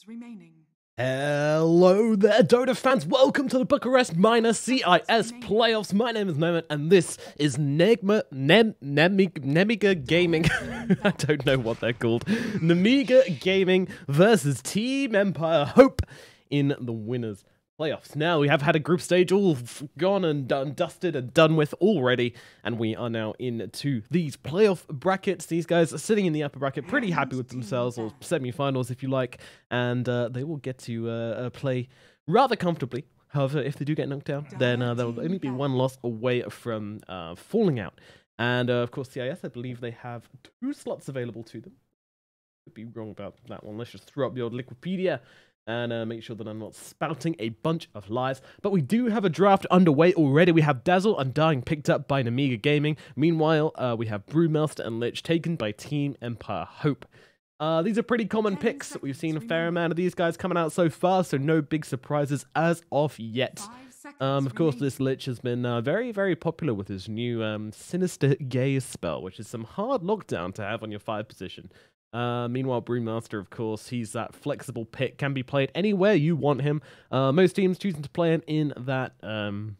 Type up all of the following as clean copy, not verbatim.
remaining. Hello there, Dota fans. Welcome to the Bucharest minor CIS playoffs. My name is Nomad, and this is Nemiga Gaming. I don't know what they're called. Nemiga Gaming versus Team Empire Hope in the winners playoffs. Now, we have had a group stage all gone and dusted and done with already, and we are now into these playoff brackets. These guys are sitting in the upper bracket, pretty happy with themselves, or semi-finals if you like, and they will get to play rather comfortably. However, if they do get knocked down, then they'll only be one loss away from falling out. And of course, CIS, I believe they have 2 slots available to them. Could be wrong about that one. Let's just throw up the old Wikipedia and make sure that I'm not spouting a bunch of lies. But we do have a draft underway already. We have Dazzle Undying picked up by Nemiga Gaming. Meanwhile, we have Brewmaster and Lich taken by Team Empire Hope. These are pretty common picks. We've seen a fair amount of these guys coming out so far, so no big surprises as of yet. Of course, this Lich has been very, very popular with his new Sinister Gaze spell, which is some hard lockdown to have on your 5 position. Meanwhile, Brewmaster, of course, he's that flexible pick, can be played anywhere you want him. Most teams choosing to play him in that 4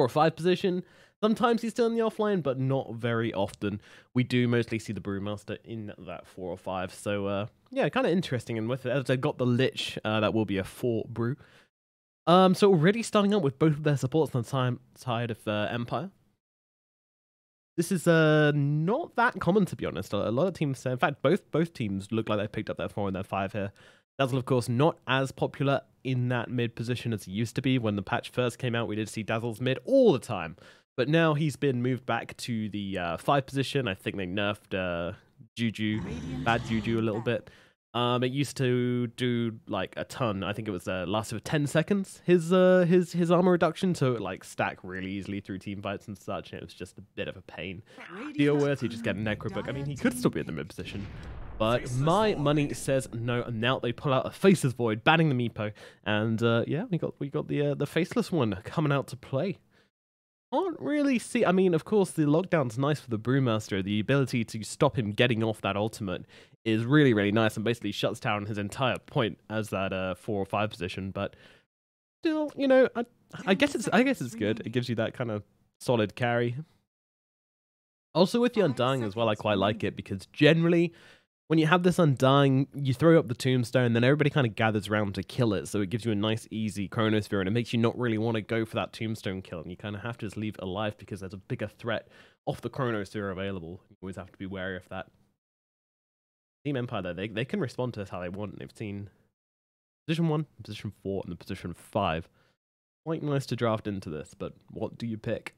or 5 position. Sometimes he's still in the offline, but not very often. We do mostly see the Brewmaster in that 4 or 5. So, yeah, kind of interesting. And with it, as they've got the Lich, that will be a 4 Brew. So already starting out with both of their supports on the side of Empire. This is not that common, to be honest. A lot of teams, in fact, both teams look like they picked up their 4 and their 5 here. Dazzle, of course, not as popular in that mid position as he used to be. When the patch first came out, we did see Dazzle's mid all the time. But now he's been moved back to the 5 position. I think they nerfed Juju, bad Juju a little bit. It used to do like a ton. I think it was lasted for 10 seconds. His armor reduction, so it like stack really easily through team fights and such. And it was just a bit of a pain to deal with. You just get a necrobook. I mean, he could still be in the mid position, but my money says no. And now they pull out a Faceless Void, banning the Meepo, and yeah, we got the Faceless one coming out to play. Can't really see. I mean, of course, the lockdown's nice for the Brewmaster. The ability to stop him getting off that ultimate is really, really nice and basically shuts down his entire point as that 4 or 5 position. But still, you know, I guess it's good. It gives you that kind of solid carry. Also, with the Undying as well, I quite like it because generally, when you have this Undying, you throw up the Tombstone, then everybody kind of gathers around to kill it, so it gives you a nice, easy Chronosphere, and it makes you not really want to go for that Tombstone kill, and you kind of have to just leave it alive because there's a bigger threat off the Chronosphere available. You always have to be wary of that. Team Empire, though, they can respond to this how they want. They've seen position 1, position 4, and the position 5. Quite nice to draft into this, but what do you pick?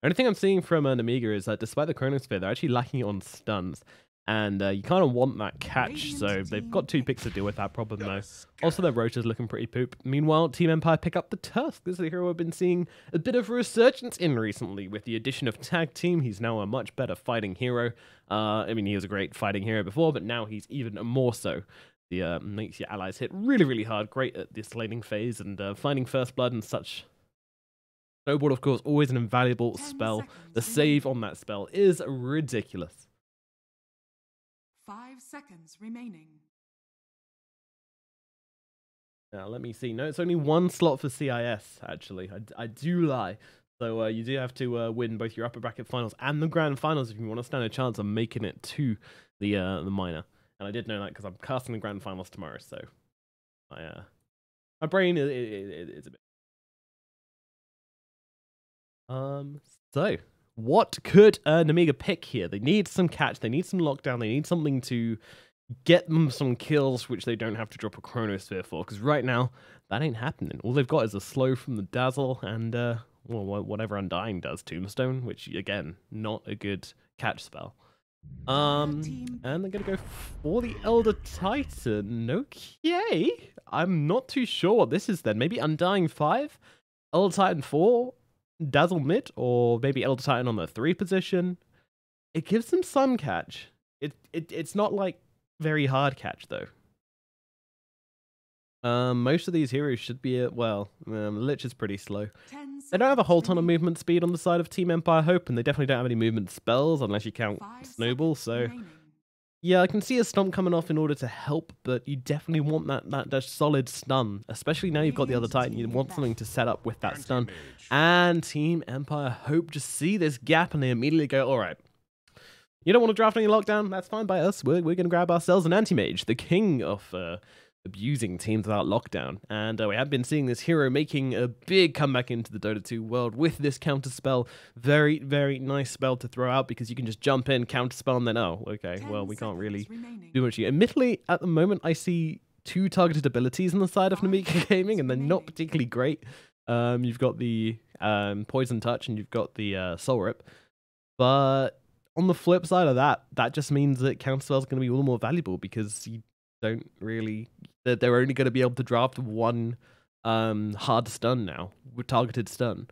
The only thing I'm seeing from Nemiga is that despite the Chronosphere, they're actually lacking on stuns. And you kind of want that catch, so they've got 2 picks to deal with that problem, though. Also, their Rota's looking pretty poop. Meanwhile, Team Empire pick up the Tusk. This is a hero we've been seeing a bit of a resurgence in recently. With the addition of Tag Team, he's now a much better fighting hero. I mean, he was a great fighting hero before, but now he's even more so. He makes your allies hit really, really hard. Great at this laning phase and finding first blood and such. Snowboard, of course, always an invaluable spell. The save on that spell is ridiculous. 5 seconds remaining. Now, let me see. No, it's only 1 slot for CIS, actually. I do lie. So you do have to win both your upper bracket finals and the grand finals if you want to stand a chance of making it to the minor. And I did know that because I'm casting the grand finals tomorrow, so my brain is a bit... So... what could Nemiga pick here? They need some catch, they need some lockdown, they need something to get them some kills, which they don't have to drop a Chronosphere for, because right now, that ain't happening. All they've got is a slow from the Dazzle, and, well, whatever Undying does, Tombstone, which, again, not a good catch spell. And they're gonna go for the Elder Titan. Okay, I'm not too sure what this is then. Maybe Undying 5, Elder Titan 4, Dazzle mid, or maybe Elder Titan on the 3 position. It gives them some catch. It's not like very hard catch though. Most of these heroes should be Lich is pretty slow. They don't have a whole ton of movement speed on the side of Team Empire Hope, and they definitely don't have any movement spells unless you count Snowball, so Yeah, I can see a stomp coming off in order to help, but you definitely want that solid stun, especially now you've got the other Titan. You want something to set up with that stun. And Team Empire Hope just see this gap and they immediately go, all right, you don't want to draft any lockdown? That's fine by us. We're going to grab ourselves an anti-mage, the king of abusing teams without lockdown. And we have been seeing this hero making a big comeback into the Dota 2 world with this counter spell. Very, very nice spell to throw out because you can just jump in, counter spell, and then, oh, okay, well, we can't really do much here. Admittedly, at the moment, I see 2 targeted abilities on the side of Nemiga Gaming, and they're not particularly great. You've got the Poison Touch, and you've got the Soul Rip. But on the flip side of that, that just means that counter spell is going to be all the more valuable because you don't really... They're only going to be able to draft one hard stun now, with targeted stun,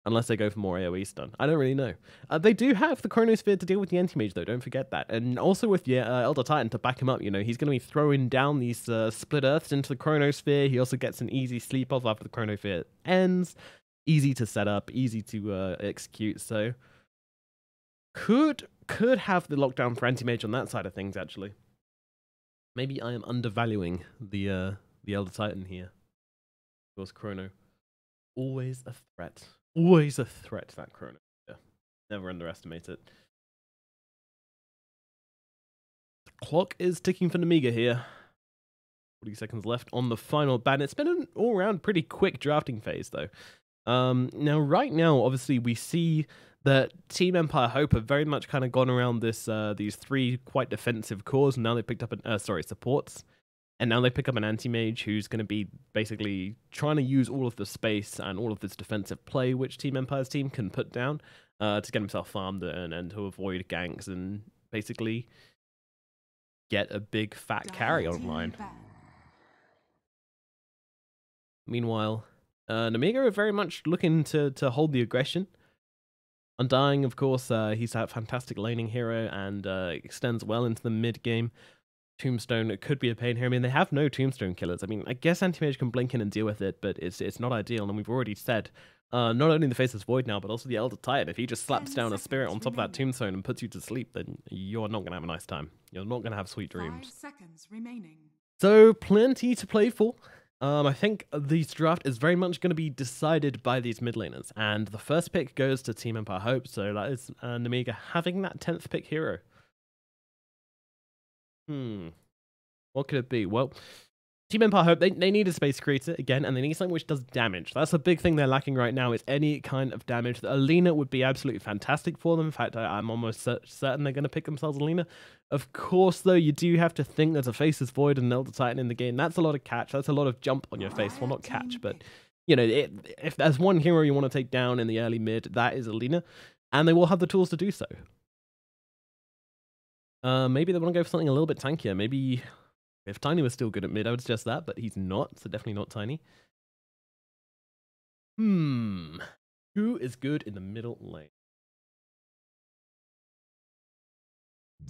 unless they go for more AoE stun. I don't really know. They do have the Chronosphere to deal with the anti-mage, though, don't forget that. And also with the Elder Titan to back him up, you know, he's going to be throwing down these split earths into the Chronosphere. He also gets an easy sleep off after the Chronosphere ends. Easy to set up, easy to execute, so... Could have the lockdown for anti-mage on that side of things, actually. Maybe I am undervaluing the Elder Titan here. Of course, Chrono. Always a threat. Always a threat, that Chrono. Yeah. Never underestimate it. The clock is ticking for Nemiga here. 40 seconds left on the final ban. It's been an all-round pretty quick drafting phase, though. Now, right now, obviously, we see that Team Empire Hope have very much kind of gone around this these 3 quite defensive cores, and now they picked up an supports, and now they pick up an anti-mage who's going to be basically trying to use all of the space and all of this defensive play which Team Empire's team can put down to get himself farmed and to avoid ganks and basically get a big fat carry online. Meanwhile, Nemiga are very much looking to hold the aggression. Undying, of course, he's that fantastic laning hero and extends well into the mid-game. Tombstone, it could be a pain here. I mean, they have no Tombstone killers. I mean, I guess Anti-Mage can blink in and deal with it, but it's not ideal. And we've already said, not only the Faceless Void now, but also the Elder Titan. If he just slaps down a Spirit on top of that Tombstone and puts you to sleep, then you're not going to have a nice time. You're not going to have sweet dreams. 5 seconds remaining. So, plenty to play for. I think this draft is very much going to be decided by these mid laners, and the first pick goes to Team Empire Hope, so that is Nemiga having that 10th pick hero. What could it be? Well, Team Empire Hope, they need a space creator again, and they need something which does damage. That's a big thing they're lacking right now, is any kind of damage. Alina would be absolutely fantastic for them. In fact, I'm almost certain they're going to pick themselves Alina. Of course, though, you do have to think there's a Faceless Void and an Elder Titan in the game. That's a lot of catch. That's a lot of jump on your face. Well, not catch, but, you know, if there's one hero you want to take down in the early mid, that is Alina, and they will have the tools to do so. Maybe they want to go for something a little bit tankier. Maybe... If Tiny was still good at mid, I would suggest that, but he's not, so definitely not Tiny. Who is good in the middle lane?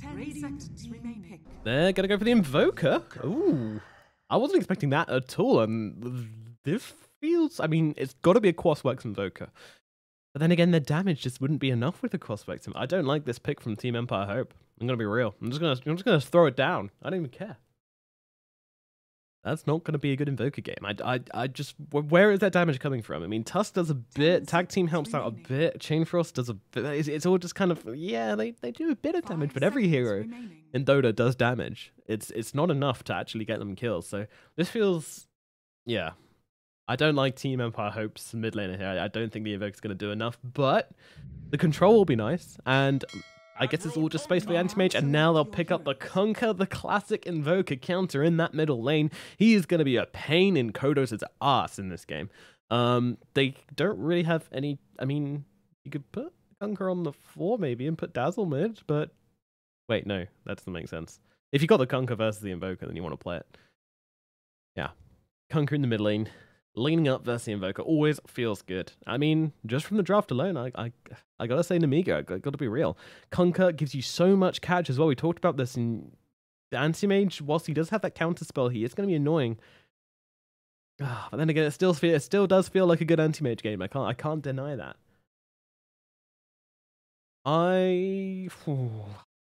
10 seconds remaining. They're gonna go for the Invoker. Ooh, I wasn't expecting that at all, and this feels... I mean, it's got to be a Crossworks Invoker. But then again, their damage just wouldn't be enough with the Crossworks. I don't like this pick from Team Empire Hope. I'm gonna be real. I'm just gonna throw it down. I don't even care. That's not going to be a good Invoker game. I just... Where is that damage coming from? I mean, Tusk does a bit. Tag Team helps out a bit. Chainfrost does a bit. It's all just kind of... Yeah, they do a bit of damage, but every hero in Dota does damage. It's not enough to actually get them kills. So this feels... Yeah. I don't like Team Empire Hope's mid laner here. I don't think the Invoker's going to do enough, but the control will be nice, and... I guess it's all just space for the anti-mage, and now they'll pick up the Conquer, the classic Invoker counter in that middle lane. He is going to be a pain in Kodos' ass in this game. They don't really have any... I mean, you could put Conquer on the 4 maybe and put Dazzle mid, but... Wait, no, that doesn't make sense. If you got the Conquer versus the Invoker, then you want to play it. Yeah. Conquer in the mid lane. Leaning up versus the Invoker always feels good. I mean, just from the draft alone, I gotta say Nemiga, I gotta be real. Conquer gives you so much catch as well. We talked about this in the Anti-Mage. Whilst he does have that counter spell, he is gonna be annoying. But then again, it still does feel like a good Anti-Mage game. I can't deny that.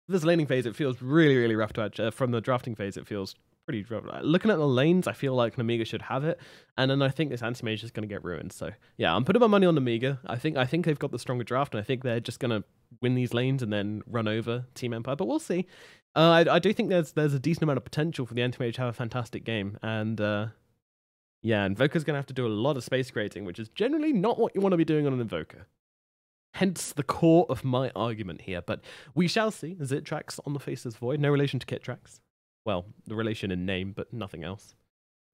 this laning phase, it feels really, really rough to edge. From the drafting phase, it feels pretty rough. Looking at the lanes, I feel like Nemiga should have it, and then I think this anti-mage is going to get ruined. So yeah, I'm putting my money on Nemiga. I think they've got the stronger draft, and I think they're just going to win these lanes and then run over Team Empire. But we'll see. I do think there's a decent amount of potential for the anti-mage to have a fantastic game, and yeah, Invoker's going to have to do a lot of space creating, which is generally not what you want to be doing on an Invoker. Hence the core of my argument here. But we shall see. Zitrax on the Faceless Void. No relation to Kittrax. Well, the relation in name, but nothing else.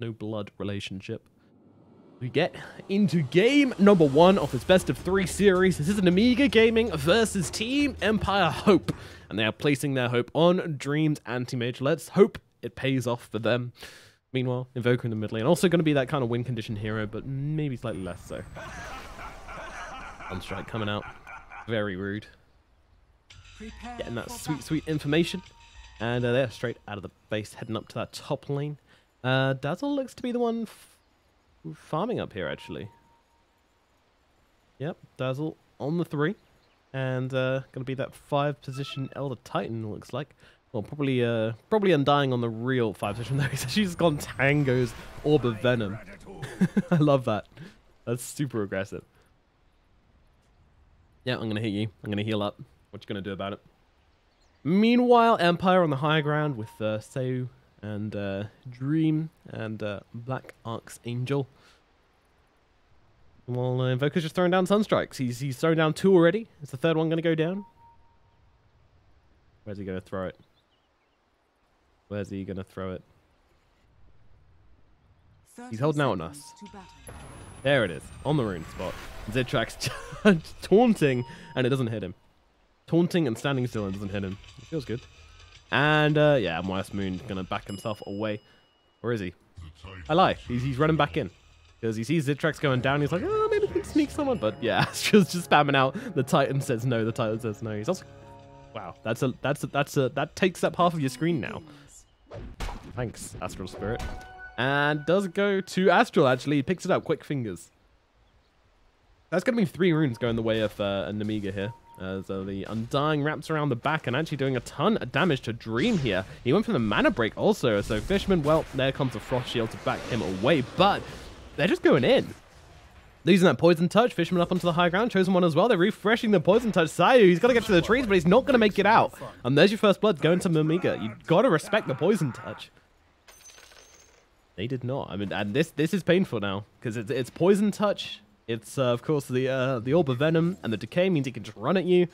No blood relationship. We get into game number 1 of this best of 3 series. This is an Nemiga Gaming versus Team Empire Hope. And they are placing their hope on Dream's anti-mage. Let's hope it pays off for them. Meanwhile, Invoker in the mid lane. Also going to be that kind of win condition hero, but maybe slightly less so. Sunstrike coming out. Very rude. Getting that sweet, sweet information. And they're straight out of the base, heading up to that top lane. Dazzle looks to be the one farming up here, actually. Yep, Dazzle on the 3. And going to be that 5 position Elder Titan, looks like. Well, probably Undying on the real 5 position, though. She's gone Tango's Orb of Venom. I love that. That's super aggressive. Yeah, I'm going to hit you. I'm going to heal up. What you going to do about it? Meanwhile, Empire on the high ground with Seu and Dream and Black Archangel. Well, Invoker's just throwing down Sunstrikes. He's thrown down 2 already. Is the 3rd one going to go down? Where's he going to throw it? Where's he going to throw it? He's holding out on us. There it is. On the rune spot. Zitrax taunting, and it doesn't hit him. Taunting and standing still and doesn't hit him. It feels good. And, yeah, MoFarah going to back himself away. Where is he? I lie. He's running back in. Because he sees Zitrax going down. He's like, oh, maybe we can sneak someone. But, yeah, Astral's just spamming out. The Titan says no. The Titan says no. He's also... Wow, that takes up half of your screen now. Thanks, Astral Spirit. And does go to Astral, actually. He picks it up. Quick fingers. That's going to be 3 runes going the way of Nemiga here. So the Undying wraps around the back and actually doing a ton of damage to Dream here. He went for the mana break also. So Fishman, well, there comes a Frost Shield to back him away. But they're just going in. Losing that Poison Touch, Fishman up onto the high ground, Chosen One as well. They're refreshing the Poison Touch. Sayu, he's got to get to the trees, but he's not going to make it out. And there's your first blood going to Nemiga. You've got to respect the Poison Touch. They did not. I mean, and this is painful now, because it's Poison Touch. It's, of course, the Orb of Venom, and the Decay means he can just run at you.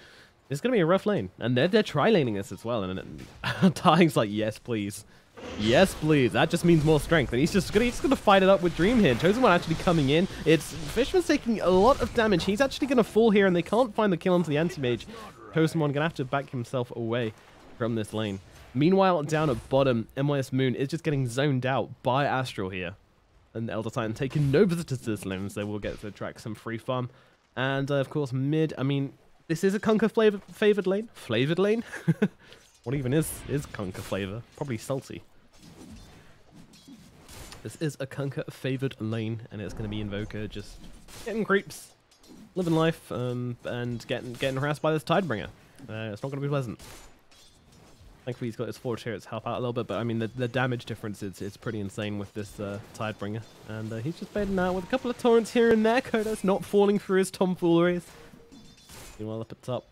It's going to be a rough lane. And they're tri-laning this as well. And Dying's like, yes, please. Yes, please. That just means more strength. And he's just gonna fight it up with Dream here. Chosen One actually coming in. It's Fishman's taking a lot of damage. He's actually gonna fall here, and they can't find the kill onto the anti-mage. Chosen One gonna have to back himself away from this lane. Meanwhile, down at bottom, MYS Moon is just getting zoned out by Astral here. And Elder Titan taking no visitors to this lane, so we'll get to track some free farm. And, of course, mid, I mean, this is a Kunkka favored lane. Flavored lane? What even is Kunkka flavor? Probably salty. This is a Kunkka favored lane, and it's going to be Invoker just getting creeps, living life, and getting harassed by this Tidebringer. It's not going to be pleasant. Thankfully, he's got his Forge here to help out a little bit, but I mean, the damage difference is pretty insane with this Tidebringer. And he's just baiting out with a couple of torrents here and there. Kodos not falling for his tomfooleries. Meanwhile, up at top,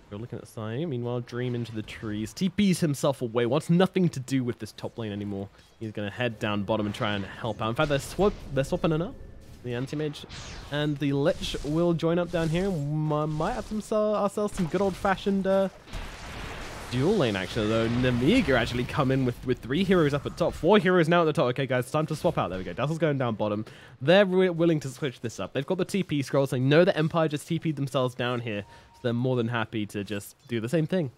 we're looking at Sayu. Meanwhile, Dream into the trees. TP's himself away. Wants nothing to do with this top lane anymore. He's going to head down bottom and try and help out. In fact, they're swapping it up. The anti-mage and the Lich will join up down here. Might have ourselves some good old-fashioned dual lane, actually, though. Nemiga actually come in with 3 heroes up at top. 4 heroes now at the top. Okay, guys, time to swap out. There we go. Dazzle's going down bottom. They're willing to switch this up. They've got the TP scrolls. They know that Empire just TP'd themselves down here. So they're more than happy to just do the same thing.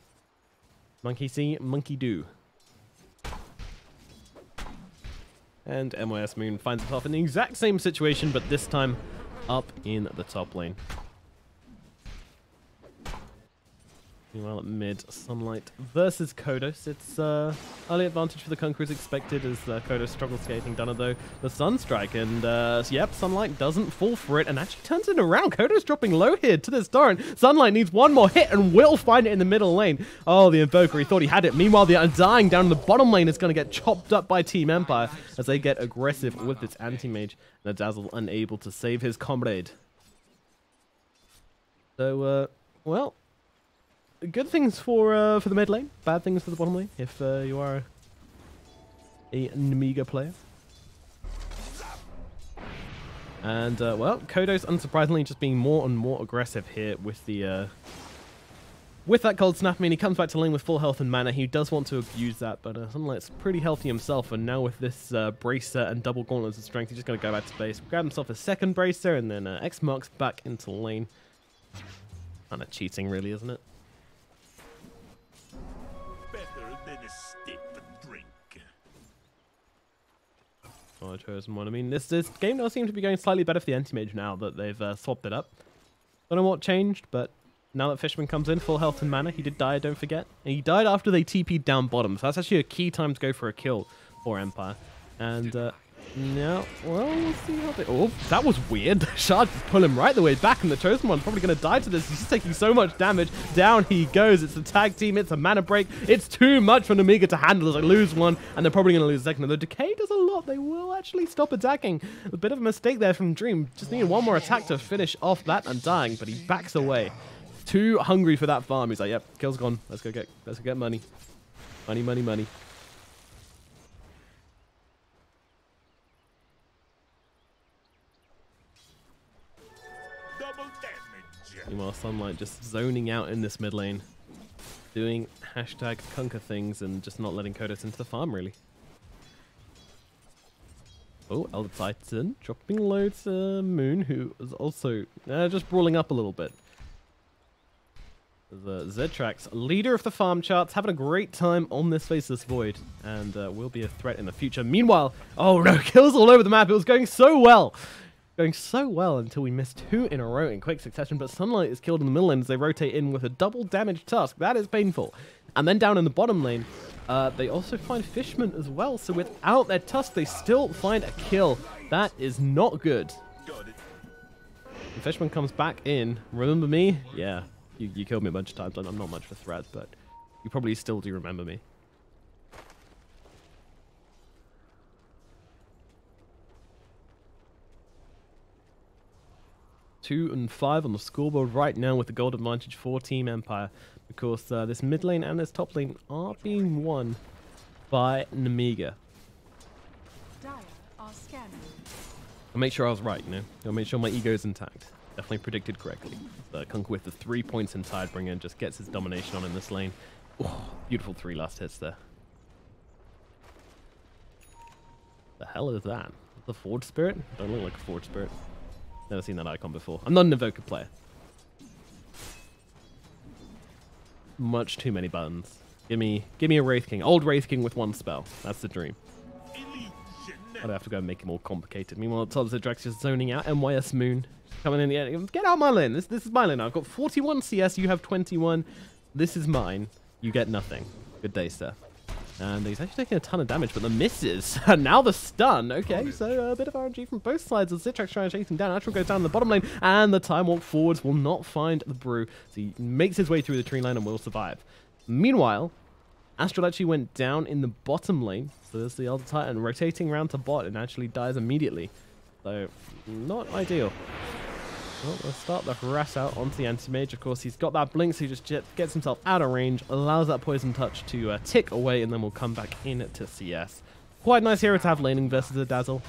Monkey see, monkey do. And MYS Moon finds himself in the exact same situation, but this time up in the top lane. Meanwhile, at mid, Sunlight versus Kodos. It's early advantage for the Conquerors expected as Kodos struggles getting done though. The Sunstrike, and yep, Sunlight doesn't fall for it and actually turns it around. Kodos dropping low here to this torrent. Sunlight needs one more hit and will find it in the middle lane. Oh, the Invoker, he thought he had it. Meanwhile, the Undying down in the bottom lane is going to get chopped up by Team Empire as they get aggressive with this anti-mage. And the Dazzle unable to save his comrade. So, well, good things for the mid lane, bad things for the bottom lane if you are a Nemiga player. And well, Kodos unsurprisingly just being more and more aggressive here with the with that cold snap. I mean, he comes back to lane with full health and mana. He does want to abuse that, but Sunlight's pretty healthy himself. And now with this bracer and double gauntlets of strength, he's just going to go back to base, grab himself a second bracer, and then X marks back into lane. Kind of cheating, really, isn't it? Oh, chosen one. I mean, this game does seem to be going slightly better for the anti-mage now that they've swapped it up. Don't know what changed, but now that Fishman comes in, full health and mana, he did die, don't forget. And he died after they TP'd down bottom, so that's actually a key time to go for a kill for Empire. And now, well, we'll see how they... Oh, that was weird. The Shard just pull him right the way back, and the Chosen One's probably going to die to this. He's just taking so much damage. Down he goes. It's a tag team. It's a mana break. It's too much for Nemiga to handle as they lose one, and they're probably going to lose a second. And the Decay does a lot. They will actually stop attacking. A bit of a mistake there from Dream. Just needed one more attack to finish off that Undying, but he backs away. Too hungry for that farm. He's like, yep, kill's gone. Let's go get money. Money, money, money. Meanwhile, Sunlight just zoning out in this mid lane, doing hashtag conquer things and just not letting Kodos into the farm, really. Oh, Elder Titan dropping low to Moon, who is also just brawling up a little bit. The Zedtrax, leader of the farm charts, having a great time on this Faceless Void, and will be a threat in the future. Meanwhile, oh no, kills all over the map. It was going so well. Going so well until we missed 2 in a row in quick succession, but Sunlight is killed in the middle lane as they rotate in with a double damage Tusk. That is painful. And then down in the bottom lane, they also find Fishman as well, so without their Tusk, they still find a kill. That is not good. And Fishman comes back in. Remember me? Yeah, you killed me a bunch of times. I'm not much of a threat, but you probably still do remember me. Two and 5 on the scoreboard right now with the gold advantage for Team Empire. Because this mid lane and this top lane are being won by Nemiga. I'll make sure I was right, you know. I'll make sure my ego's intact. Definitely predicted correctly. Conquer with the 3 points in Tidebringer and just gets his domination on in this lane. Oh, beautiful 3 last hits there. The hell is that? The Forge Spirit? Don't look like a Forge Spirit. Never seen that icon before. I'm not an Evoker player. Much too many buttons. Give me a Wraith King. Old Wraith King with 1 spell. That's the dream. I'd have to go and make it more complicated. Meanwhile, Todd's Zedtrax just zoning out. MYS Moon coming in. Yeah, get out of my lane. This is my lane. I've got 41 CS. You have 21. This is mine. You get nothing. Good day, sir. And he's actually taking a ton of damage, but the misses. And now the stun. Okay, so a bit of RNG from both sides as Zedtrax trying to chase him down. Astral goes down in the bottom lane, and the Time Walk forwards will not find the brew. So he makes his way through the tree line and will survive. Meanwhile, Astral actually went down in the bottom lane. So there's the Elder Titan rotating around to bot and actually dies immediately. So, not ideal. Well, let's start the harass out onto the anti-mage. Of course, he's got that blink, so he just gets himself out of range, allows that poison touch to tick away, and then we'll come back in to CS. Quite nice hero to have laning versus a Dazzle.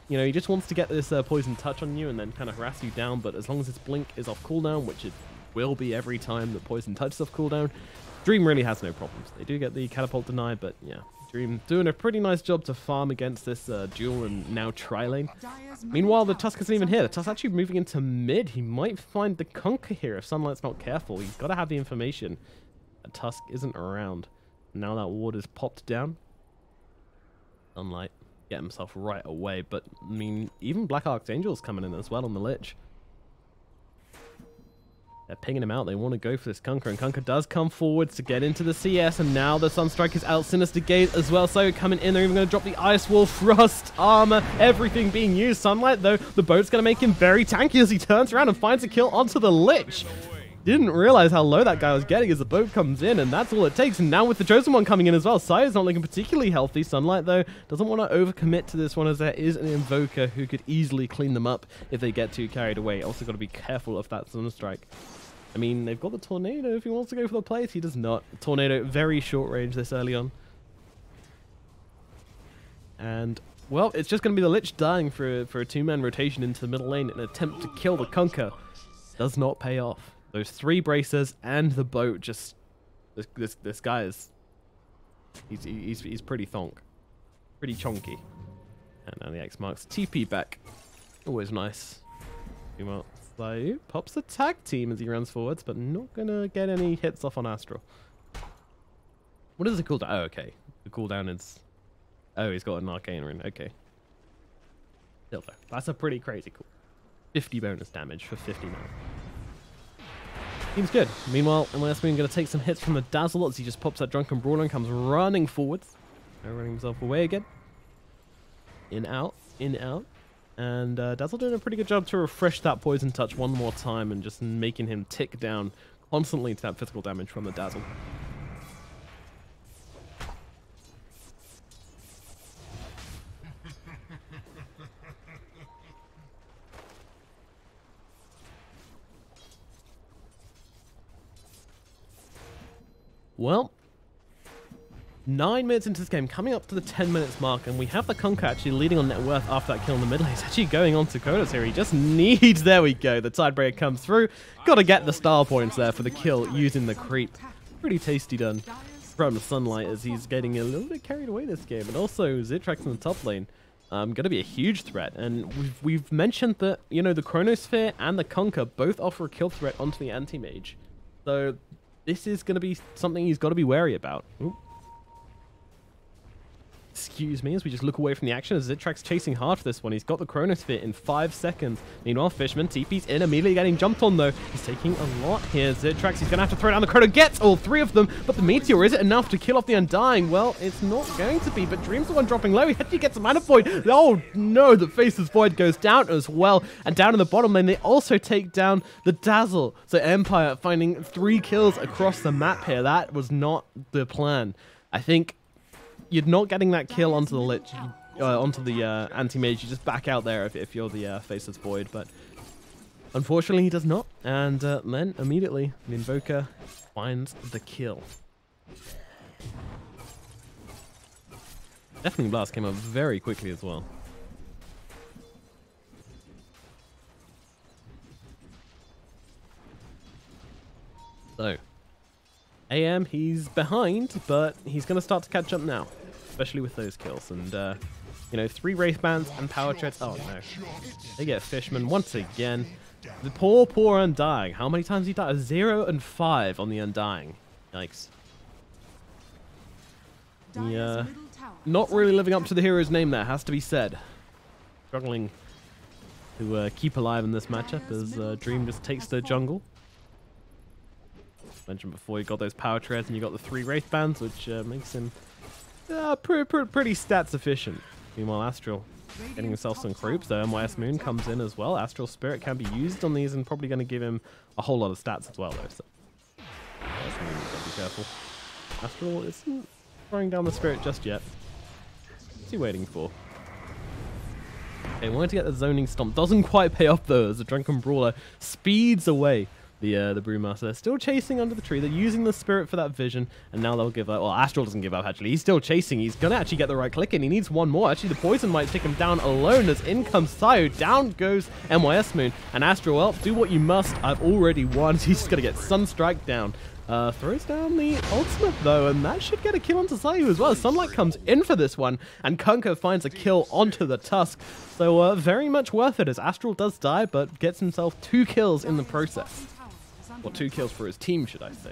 You know, he just wants to get this poison touch on you and then kind of harass you down, but as long as his blink is off cooldown, which it will be every time the poison touch is off cooldown, Dream really has no problems. They do get the catapult denied, but yeah. Dream doing a pretty nice job to farm against this dual and now tri-lane. Meanwhile, the Tusk isn't even here. The Tusk actually moving into mid. He might find the Conquer here if Sunlight's not careful. He's got to have the information. A Tusk isn't around. Now that ward is popped down. Sunlight get himself right away. But, I mean, even Black Archangel's coming in as well on the Lich. They're pinging him out. They want to go for this Kunkka, and Kunkka does come forwards to get into the CS, and now the Sunstrike is out. Sinister Gate as well, so coming in. They're even going to drop the Ice Wall, Frost, Armor, everything being used. Sunlight, though, the boat's going to make him very tanky as he turns around and finds a kill onto the Lich. Didn't realize how low that guy was getting as the boat comes in, and that's all it takes. And now with the Chosen One coming in as well, Sai is not looking particularly healthy. Sunlight, though, doesn't want to overcommit to this one, as there is an Invoker who could easily clean them up if they get too carried away. Also got to be careful of that Sunstrike. I mean, they've got the Tornado if he wants to go for the plays. He does not. Tornado, very short range this early on. And, well, it's just going to be the Lich dying for a two-man rotation into the middle lane in an attempt to kill the Kunkka. Does not pay off. Those 3 bracers and the boat just... This guy is... He's pretty thonk. Pretty chonky. And now the X marks TP back. Always nice. Meanwhile, Sai pops the tag team as he runs forwards, but not gonna get any hits off on Astral. What is the cooldown? Oh, okay. The cooldown is... Oh, he's got an Arcane Rune. Okay. Still though, that's a pretty crazy cool. 50 bonus damage for 50 mana. Seems good. Meanwhile, MoFarah going to take some hits from the Dazzle as he just pops that Drunken Brawler and comes running forwards. Running himself away again. In, out. In, out. And Dazzle doing a pretty good job to refresh that Poison Touch one more time and just making him tick down constantly to that physical damage from the Dazzle. Well, 9 minutes into this game, coming up to the 10 minutes mark, and we have the Kunkka actually leading on net worth after that kill in the middle. He's actually going on to Kodos here. He just needs, there we go, the Tidebreaker comes through. Got to get the star points there for the kill using the creep. Pretty tasty done from Sunlight as he's getting a little bit carried away this game. And also, Zitrax in the top lane. Going to be a huge threat. And we've mentioned that, you know, the Chronosphere and the Kunkka both offer a kill threat onto the Anti-Mage. So this is going to be something he's got to be wary about. Ooh. Excuse me, as we just look away from the action as Zitrax chasing hard for this one. He's got the Chronosphere in 5 seconds. Meanwhile, Fishman TP's in, immediately getting jumped on though. He's taking a lot here. Zitrax, he's going to have to throw down the Chrono. Gets all 3 of them, but the Meteor, is it enough to kill off the Undying? Well, it's not going to be, but Dream's the one dropping low. He actually gets a Mana Void. Oh no, the Faceless Void goes down as well. And down in the bottom lane, they also take down the Dazzle. So Empire finding 3 kills across the map here. That was not the plan. I think you're not getting that kill onto the Lich, onto the Anti-Mage. You just back out there if you're the Faceless Void, but unfortunately he does not. And then immediately the Invoker finds the kill. Deafening Blast came up very quickly as well. So AM, he's behind, but he's going to start to catch up now, especially with those kills. And, you know, 3 Wraith Bands and Power Treads. Oh, no. They get Fishman once again. The poor Undying. How many times he died? 0 and 5 on the Undying. Yikes. Yeah, not really living up to the hero's name there, has to be said. Struggling to keep alive in this matchup as Dream just takes the jungle. Mentioned before, you got those Power Treads and you got the 3 Wraith Bands, which makes him pretty stats efficient. Meanwhile, Astral getting himself some creeps, though MYS Moon comes in as well. Astral Spirit can be used on these and probably going to give him a whole lot of stats as well, though. So MYS Moon, you've got to be careful. Astral isn't throwing down the Spirit just yet. What's he waiting for? Okay, wanted to get the zoning stomp. Doesn't quite pay off though, as the Drunken Brawler speeds away the Brewmaster. They're still chasing under the tree. They're using the Spirit for that vision, and now they'll give up. Well, Astral doesn't give up, actually. He's still chasing. He's going to actually get the right click in. He needs one more. Actually, the poison might take him down alone, as in comes Sayu. Down goes MYS Moon. And Astral, well, do what you must. I've already won. He's just going to get Sunstrike down. Throws down the ultimate, though, and that should get a kill onto Sayu as well. Sunlight comes in for this one, and Kunkka finds a kill onto the Tusk. So, very much worth it, as Astral does die, but gets himself 2 kills in the process. Or 2 kills for his team, should I say.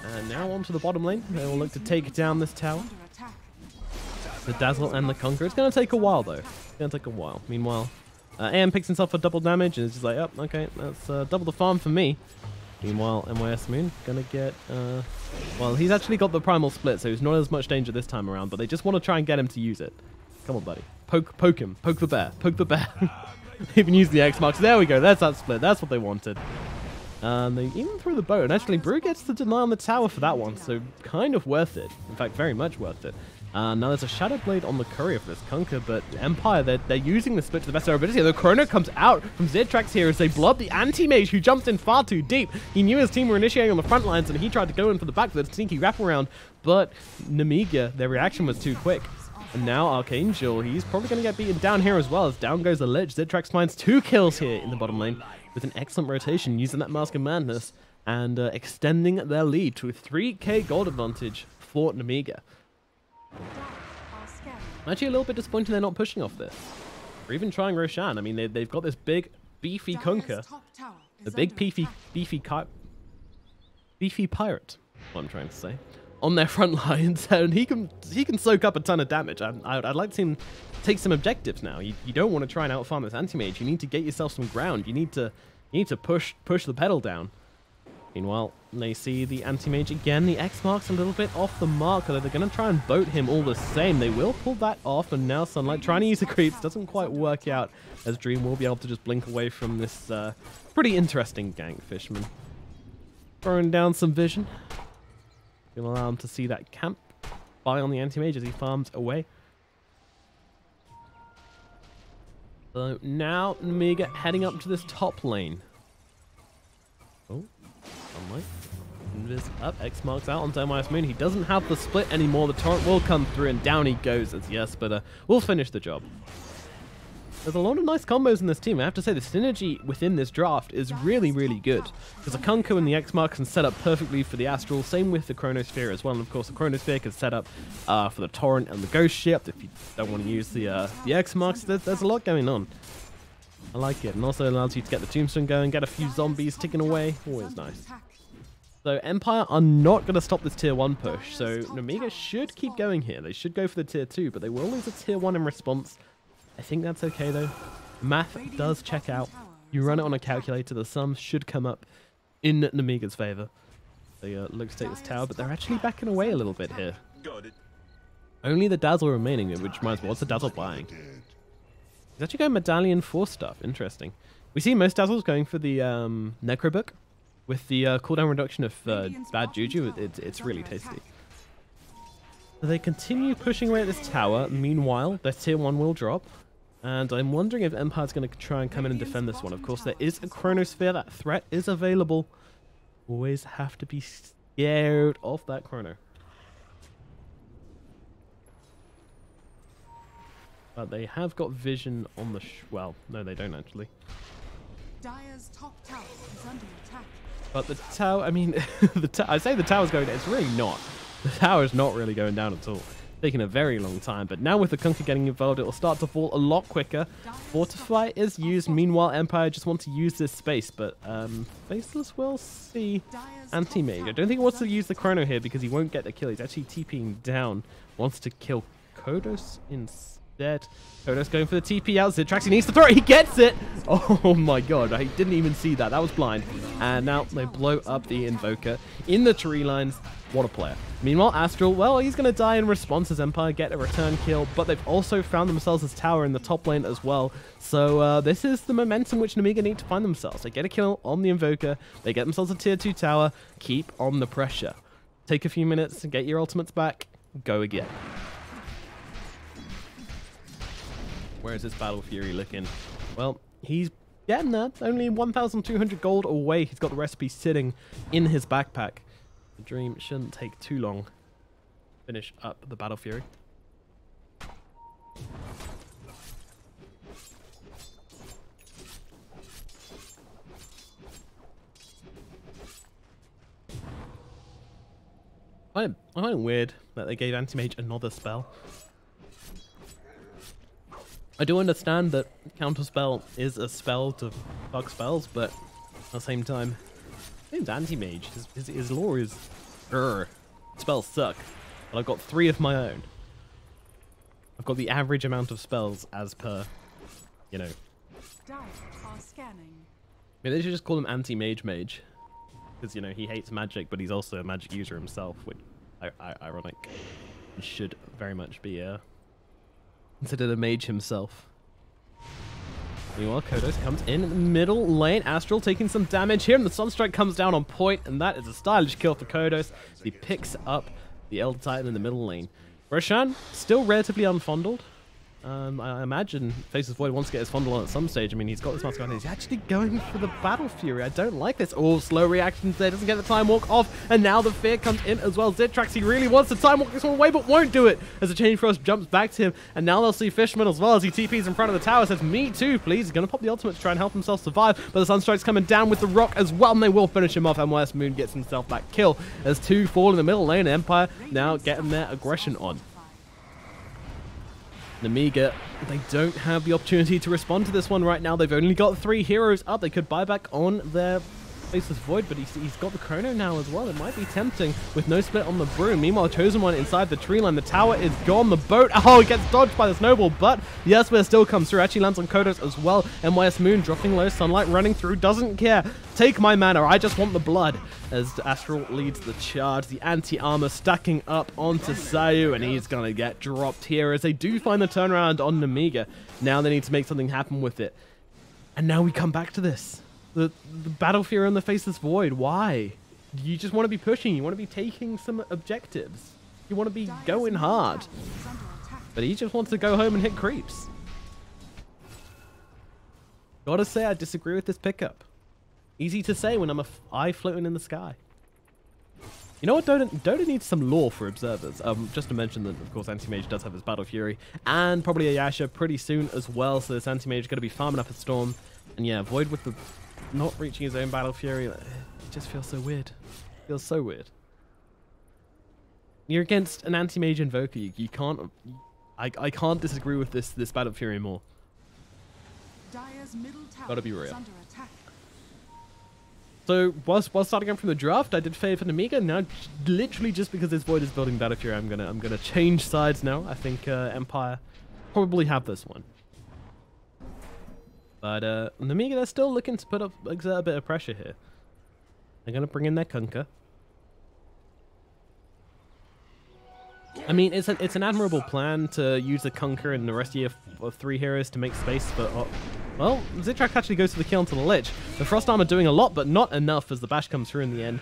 And now onto the bottom lane. They will look to take down this tower. The Dazzle and the Kunkka. It's going to take a while, though. It's going to take a while. Meanwhile, AM picks himself for double damage and is just like, oh, okay, that's double the farm for me. Meanwhile, MYS Moon gonna get, well, he's actually got the primal split, so he's not as much danger this time around, but they just want to try and get him to use it. Come on, buddy. Poke him. Poke the bear. Poke the bear. They even use the X marks. There we go. That's that split. That's what they wanted. They even threw the bow, and actually Brew gets the deny on the tower for that one, so kind of worth it. In fact, very much worth it. Now there's a Shadow Blade on the courier for this Kunkka, but Empire, they're using the split to the best of their ability. The Chrono comes out from Zidtrax here as they blow up the anti-mage who jumped in far too deep. He knew his team were initiating on the front lines, and he tried to go in for the back with a sneaky wraparound, but Nemiga, their reaction was too quick. And now Archangel, he's probably going to get beaten down here as well, as down goes the ledge. Zidtrax finds 2 kills here in the bottom lane with an excellent rotation, using that Mask of Madness and extending their lead to a 3k gold advantage for Nemiga. I'm actually a little bit disappointed they're not pushing off this, or even trying Roshan. I mean, they've got this big, beefy Kunkka, the big, beefy pirate, what I'm trying to say, on their front lines, and he can soak up a ton of damage. I'd like to see him take some objectives now. You don't want to try and outfarm this anti-mage. You need to get yourself some ground. You need to push the pedal down. Meanwhile, they see the anti-mage again. The X mark's a little bit off the mark, although they're going to try and boat him all the same. They will pull that off, and now Sunlight trying to use the creeps doesn't quite work out, as Dream will be able to just blink away from this pretty interesting gank Fishman. Throwing down some vision. Gonna allow him to see that camp by on the anti-mage as he farms away. So now Nemiga heading up to this top lane. Oh, Sunlight. Invis up, X marks out on MYS Moon. He doesn't have the split anymore. The torrent will come through and down he goes as yes, but we'll finish the job. There's a lot of nice combos in this team. I have to say the synergy within this draft is really, really good. Because the Kunkka and the X-Mark can set up perfectly for the Astral. Same with the Chronosphere as well. And of course the Chronosphere can set up for the Torrent and the Ghost Ship. If you don't want to use the X-Marks, there's a lot going on. I like it. And also allows you to get the Tombstone going, get a few zombies ticking away. Always nice. So Empire are not going to stop this tier 1 push. So Nemiga should keep going here. They should go for the tier 2, but they will lose a tier 1 in response. I think that's okay though. Math does check out. You run it on a calculator, the sums should come up in Nemiga's favor. They look to take this tower, but they're actually backing away a little bit here. Only the Dazzle remaining, which reminds me, what's the Dazzle buying? He's actually going Medallion 4 stuff. Interesting. We see most Dazzles going for the Necro Book with the cooldown reduction of Bad Juju. It's really tasty. So they continue pushing away at this tower. Meanwhile, their tier 1 will drop. And I'm wondering if Empire's going to try and come in and defend this one. Of course, there is a Chronosphere. That threat is available. Always have to be scared of that Chrono. But they have got vision on the... well, no, they don't actually. Dire's top tower is under attack. But the tower... I mean, I say the tower's going down. It's really not. The tower's not really going down at all. Taking a very long time, but now with the Kunkka getting involved, it will start to fall a lot quicker. Fortify is used. Meanwhile, Empire just wants to use this space, but Faceless will see Anti-Mage. I don't think he wants to use the Chrono here because he won't get the kill. He's actually TPing down. Wants to kill Kodos instead. Kodos going for the TP out. Zidtrax, he needs to throw it. He gets it! Oh my god, I didn't even see that. That was blind. And now they blow up the Invoker in the tree lines. What a player. Meanwhile, Astral, well, he's going to die in response as Empire get a return kill, but they've also found themselves as tower in the top lane as well. So this is the momentum which Nemiga need to find themselves. They get a kill on the Invoker, they get themselves a tier 2 tower, keep on the pressure. Take a few minutes and get your ultimates back, go again. Where is this Battle Fury looking? Well, he's getting there. Only 1,200 gold away. He's got the recipe sitting in his backpack. The Dream shouldn't take too long to finish up the Battle Fury. I find it weird that they gave Anti-Mage another spell. I do understand that Counterspell is a spell to fuck spells, but at the same time, it's Anti-Mage. His lore is... spells suck. But I've got 3 of my own. I've got the average amount of spells as per, you know, Dire are scanning. Maybe they should just call him Anti-Mage Mage. Because, you know, he hates magic, but he's also a magic user himself, which, ironic, he should very much be considered a mage himself. Meanwhile, Kodos comes in the middle lane. Astral taking some damage here, and the Sunstrike comes down on point, and that is a stylish kill for Kodos. He picks up the Elder Titan in the middle lane. Roshan, still relatively unfondled. I imagine Faceless Void wants to get his fondle on at some stage. I mean, he's got this mask on. He's actually going for the Battle Fury. I don't like this. Oh, slow reactions there. Doesn't get the Time Walk off. And now the Fear comes in as well. Zitrax, he really wants to Time Walk this one away, but won't do it. As the Chain Frost jumps back to him. And now they'll see Fishman as well as he TPs in front of the tower. Says, me too, please. He's going to pop the ultimate to try and help himself survive. But the Sunstrike's coming down with the Rock as well. And they will finish him off. And West Moon gets himself that kill. As two fall in the middle lane. Empire now getting their aggression on. Nemiga, they don't have the opportunity to respond to this one right now. They've only got 3 heroes up. They could buy back on their Faceless Void, but he's got the Chrono now as well. It might be tempting with no split on the Broom. Meanwhile, Chosen One inside the tree line. The tower is gone. The boat, oh, it gets dodged by the Snowball, but the Earthsphere still comes through. Actually lands on Kodos as well. MYS Moon dropping low. Sunlight running through. Doesn't care. Take my mana. I just want the blood. As Astral leads the charge. The anti-armor stacking up onto Sayu, and he's going to get dropped here as they do find the turnaround on Nemiga. Now they need to make something happen with it. And now we come back to this. The Battle Fury on the Faceless Void. Why? You just want to be pushing. You want to be taking some objectives. You want to be going hard. But he just wants to go home and hit creeps. Gotta say, I disagree with this pickup. Easy to say when I'm a eye floating in the sky. You know what? Dota needs some lore for observers. Just to mention that, of course, Anti-Mage does have his Battle Fury. And probably a Yasha pretty soon as well. So this Anti-Mage is going to be farming up a Storm. And yeah, Void with the not reaching his own Battle Fury. It just feels so weird. It feels so weird. You're against an Anti-Mage Invoker. You can't... I can't disagree with this Battle Fury more. Gotta be real. So, while starting out from the draft, I did favor Nemiga. Now, literally just because this Void is building Battle Fury, I'm gonna change sides now. I think Empire probably have this one. But Nemiga, they're still looking to exert a bit of pressure here. They're gonna bring in their Kunkka. I mean, it's an admirable plan to use the Kunkka and the rest of your 3 heroes to make space, but well, Zitrax actually goes for the kill onto the Lich. The Frost Armor doing a lot, but not enough as the bash comes through in the end.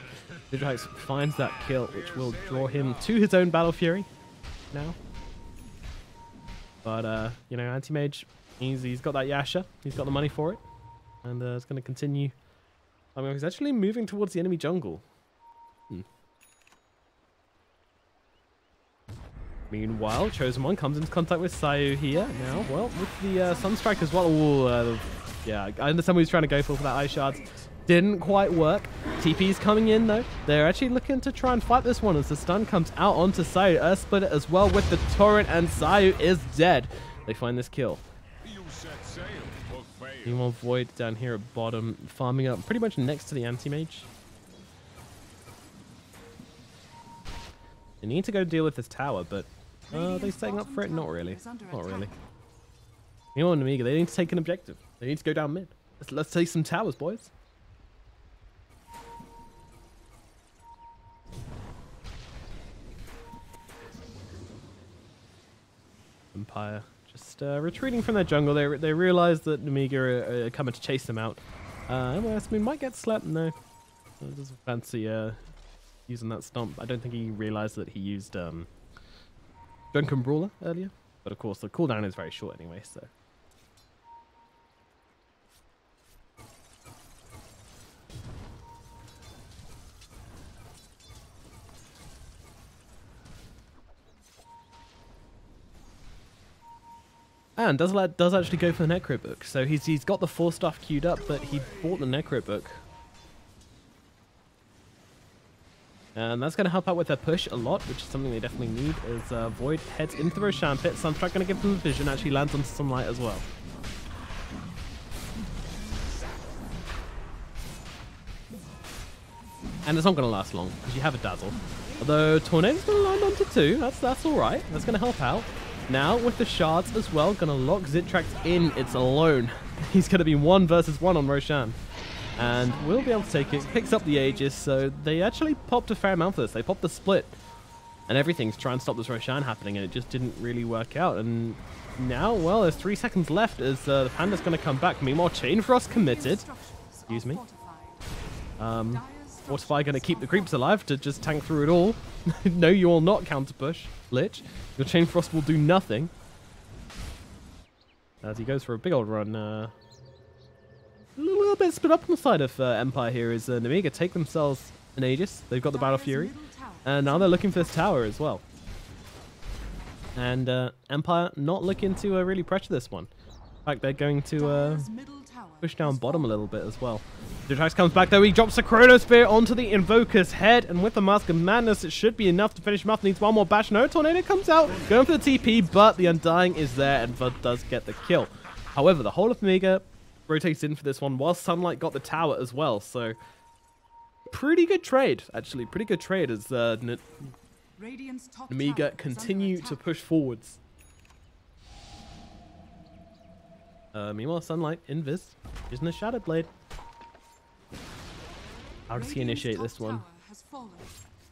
Zitrax finds that kill, which will draw him to his own Battle Fury now. But you know, Anti-Mage, he's got that Yasha. He's got the money for it, and it's going to continue. I mean, he's actually moving towards the enemy jungle. Meanwhile, Chosen One comes into contact with Sayu here now. Well, with the Sunstrike as well. Ooh, yeah, I understand what he's trying to go for that Ice Shards. Didn't quite work. TP's coming in though. They're actually looking to try and fight this one as the stun comes out onto Sayu. Earth Splitter as well with the torrent, and Sayu is dead. They find this kill. Meanwhile, Void down here at bottom, farming up pretty much next to the Anti-Mage. They need to go deal with this tower, but are they setting up for it? Not really. Not really. You know what, Nemiga, they need to take an objective. They need to go down mid. Let's take some towers, boys. Empire just retreating from their jungle. They realize that Nemiga are coming to chase them out. MYS Moon might get slapped. No. Doesn't fancy using that stomp. I don't think he realized that he used Drunken Brawler earlier. But of course, the cooldown is very short anyway, so. And does actually go for the Necro Book. So he's got the 4 stuff queued up, but he bought the Necro Book. And that's going to help out with their push a lot, which is something they definitely need, as Void heads into the Roshan pit. Sunstrike going to give them the vision, actually lands on some light as well. And it's not going to last long, because you have a Dazzle. Although Tornado's going to land onto 2, that's alright, that's going to help out. Now, with the shards as well, going to lock Zitrax in. It's alone. He's going to be 1 versus 1 on Roshan. And will be able to take it. Picks up the Aegis, so they actually popped a fair amount for this. They popped the split. And everything to try and stop this Roshan happening, and it just didn't really work out. And now, well, there's 3 seconds left as the Panda's going to come back. Meanwhile, Chain Frost committed. Excuse me. Fortify going to keep the creeps alive to just tank through it all. No, you will not counter push, Lich. Your Chain Frost will do nothing. As he goes for a big old run. A little bit split up on the side of Empire here is Nemiga take themselves an Aegis. They've got the Battle Fury. And now they're looking for this tower as well. And Empire not looking to really pressure this one. In fact, they're going to push down bottom a little bit as well. Detrax comes back though. He drops the Chronosphere onto the Invoker's head. And with the Mask of Madness, it should be enough to finish him off. Needs one more bash. No, Tornado comes out. Going for the TP, but the Undying is there and Vud does get the kill. However, the whole of Nemiga rotates in for this one while Sunlight got the tower as well. So pretty good trade, actually. Pretty good trade as Nemiga continue to push forwards. Meanwhile, Sunlight, Invis, using a Shadow Blade. How does he initiate this one?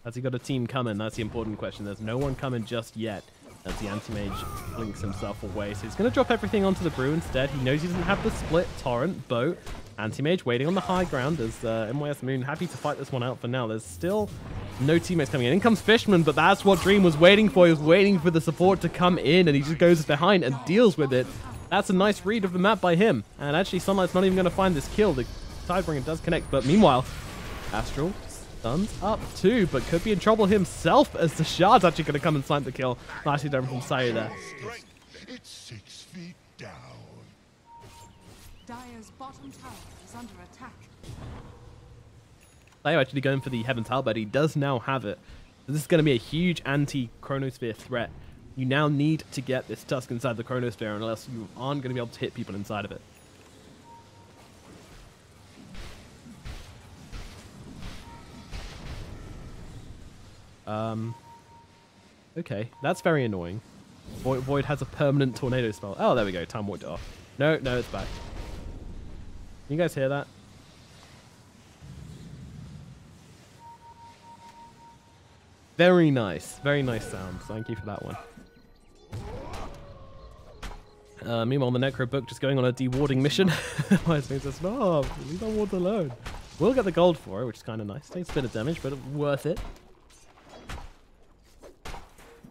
Has he got a team coming? That's the important question. There's no one coming just yet. As the Anti-Mage blinks himself away. So he's going to drop everything onto the Brew instead. He knows he doesn't have the split, Torrent, Boat. Anti-Mage waiting on the high ground as MYS Moon happy to fight this one out for now. There's still no teammates coming in. In comes Fishman, but that's what Dream was waiting for. He was waiting for the support to come in, and he just goes behind and deals with it. That's a nice read of the map by him. And actually, Sunlight's not even going to find this kill. The Tidebringer does connect, but meanwhile, Astral stuns up too, but could be in trouble himself as the Shard's actually going to come and snipe the kill. Nicely done from Sayu there. It's 6 feet down. Dire's bottom tower is under attack. Sayu actually going for the Heaven's Halberd. He does now have it. So this is going to be a huge anti-Chronosphere threat. You now need to get this Tusk inside the Chronosphere, unless you aren't going to be able to hit people inside of it. Okay, that's very annoying. Void has a permanent tornado spell. Oh, there we go. Time walked it off. No, it's back. Can you guys hear that? Very nice sounds. Thank you for that one. Meanwhile, the Necro Book just going on a dewarding mission. Wise Mate says, no, leave our ward alone. We'll get the gold for it, which is kind of nice. Takes a bit of damage, but worth it.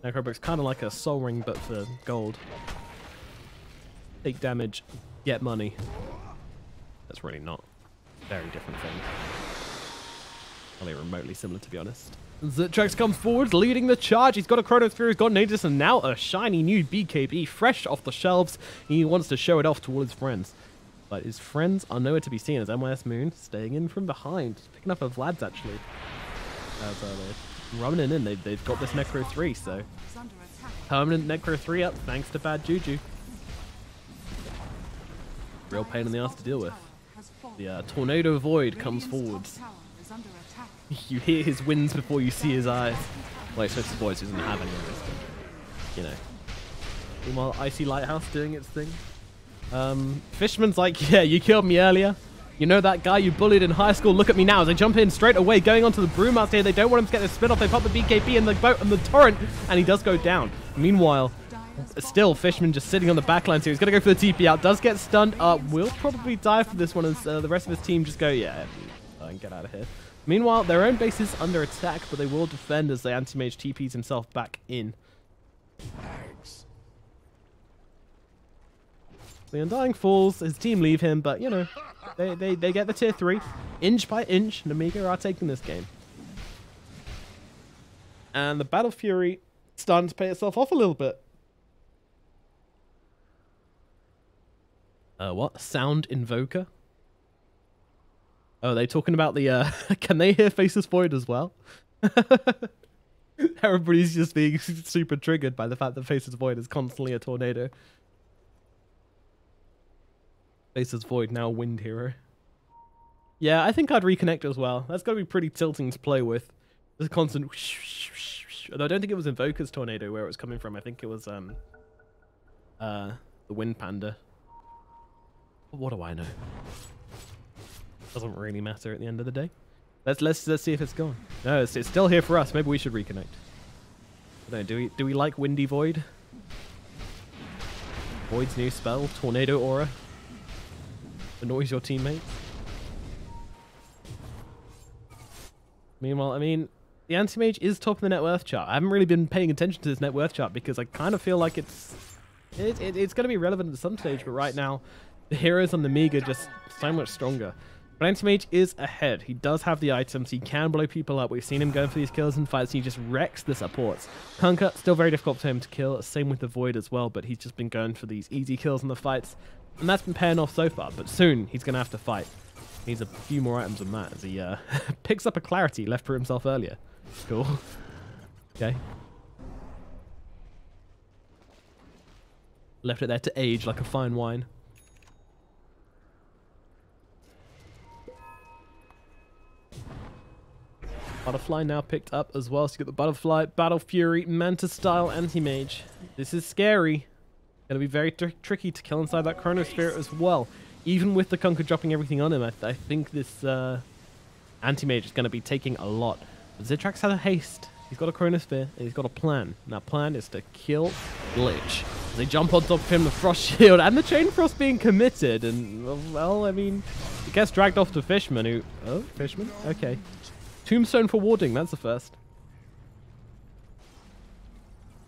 Necrobook's kind of like a Soul Ring, but for gold. Take damage, get money. That's really not very different things. Only remotely similar, to be honest. Zertrax comes forward, leading the charge. He's got a Chronosphere, he's got an Aegis, and now a shiny new BKB, fresh off the shelves. He wants to show it off to all his friends. But his friends are nowhere to be seen as MYS Moon staying in from behind. Picking up a Vlad's, actually. As they're running in. They've got this Necro 3, so... Permanent Necro 3 up, thanks to bad Juju. Real pain in the ass to deal with. The Tornado Void comes forwards. You hear his winds before you see his eyes. Well, it's Twisted Voice doesn't have any of this, but, you know. Meanwhile, Icy Lighthouse doing its thing. Fishman's like, yeah, you killed me earlier. You know that guy you bullied in high school? Look at me now. As they jump in straight away, going onto the Brewmaster here. They don't want him to get the spin off. They pop the BKB in the boat and the Torrent, and he does go down. Meanwhile, still Fishman just sitting on the backline, so he's going to go for the TP out. Does get stunned. Will probably die for this one as the rest of his team just go, yeah, and get out of here. Meanwhile, their own base is under attack, but they will defend as the Anti-Mage TPs himself back in. The Undying falls, his team leave him, but, you know, they get the tier 3. Inch by inch, Nemiga are taking this game. And the Battle Fury is starting to pay itself off a little bit. What? Sound Invoker? Oh, are they talking about the, can they hear Faceless Void as well? Everybody's just being super triggered by the fact that Faceless Void is constantly a tornado. Faceless Void, now Wind Hero. Yeah, I think I'd reconnect as well. That's got to be pretty tilting to play with. There's a constant whoosh, whoosh, whoosh, whoosh. Although I don't think it was Invoker's tornado where it was coming from. I think it was the Wind Panda. What do I know? Doesn't really matter at the end of the day. Let's see if it's gone. No, it's still here for us. Maybe we should reconnect. No, do we like Windy Void? Void's new spell, Tornado Aura. Annoys your teammates. Meanwhile, I mean, the Anti-Mage is top of the net worth chart. I haven't really been paying attention to this net worth chart because I kind of feel like it's going to be relevant at some stage, but right now, the heroes on the Nemiga just so much stronger. But Anti-Mage is ahead. He does have the items. He can blow people up. We've seen him going for these kills and fights. He just wrecks the supports. Kunkka, still very difficult for him to kill. Same with the Void as well, but he's just been going for these easy kills in the fights. And that's been paying off so far, but soon he's going to have to fight. He needs a few more items than that as he picks up a Clarity left for himself earlier. Cool. Okay. Left it there to age like a fine wine. Butterfly now picked up as well. So you got the Butterfly, Battle Fury, Manta style Anti-Mage. This is scary. Gonna be very tricky to kill inside that Chronosphere as well. Even with the Kunkka dropping everything on him, I think this Anti-Mage is gonna be taking a lot. But Zitrax has a haste. He's got a Chronosphere and he's got a plan. And that plan is to kill Glitch. They jump on top of him, the Frost Shield and the Chain Frost being committed. And, well, I mean, it gets dragged off to Fishman who... Oh, Fishman? Okay. Tombstone for warding, that's the first.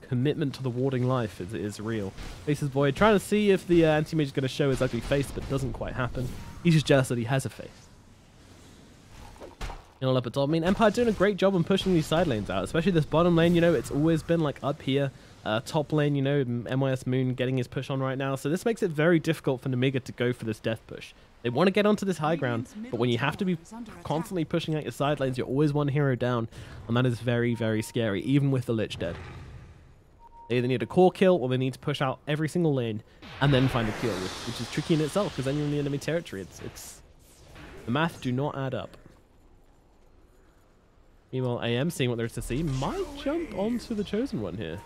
Commitment to the warding life is real. Faces Void, trying to see if the Anti-Mage is going to show his ugly face, but it doesn't quite happen. He's just jealous that he has a face. You know, up at top, I mean, Empire doing a great job on pushing these side lanes out, especially this bottom lane, you know, it's always been like up here. Top lane, you know, MYS Moon getting his push on right now, so this makes it very difficult for Nemiga to go for this death push. They want to get onto this high ground, but when you have to be constantly pushing out your side lanes, you're always one hero down, and that is very, very scary, even with the Lich dead. They either need a core kill, or they need to push out every single lane, and then find a kill, which is tricky in itself, because then you're in the enemy territory. It's the math do not add up. Meanwhile, AM, seeing what there is to see, might jump onto the Chosen One here.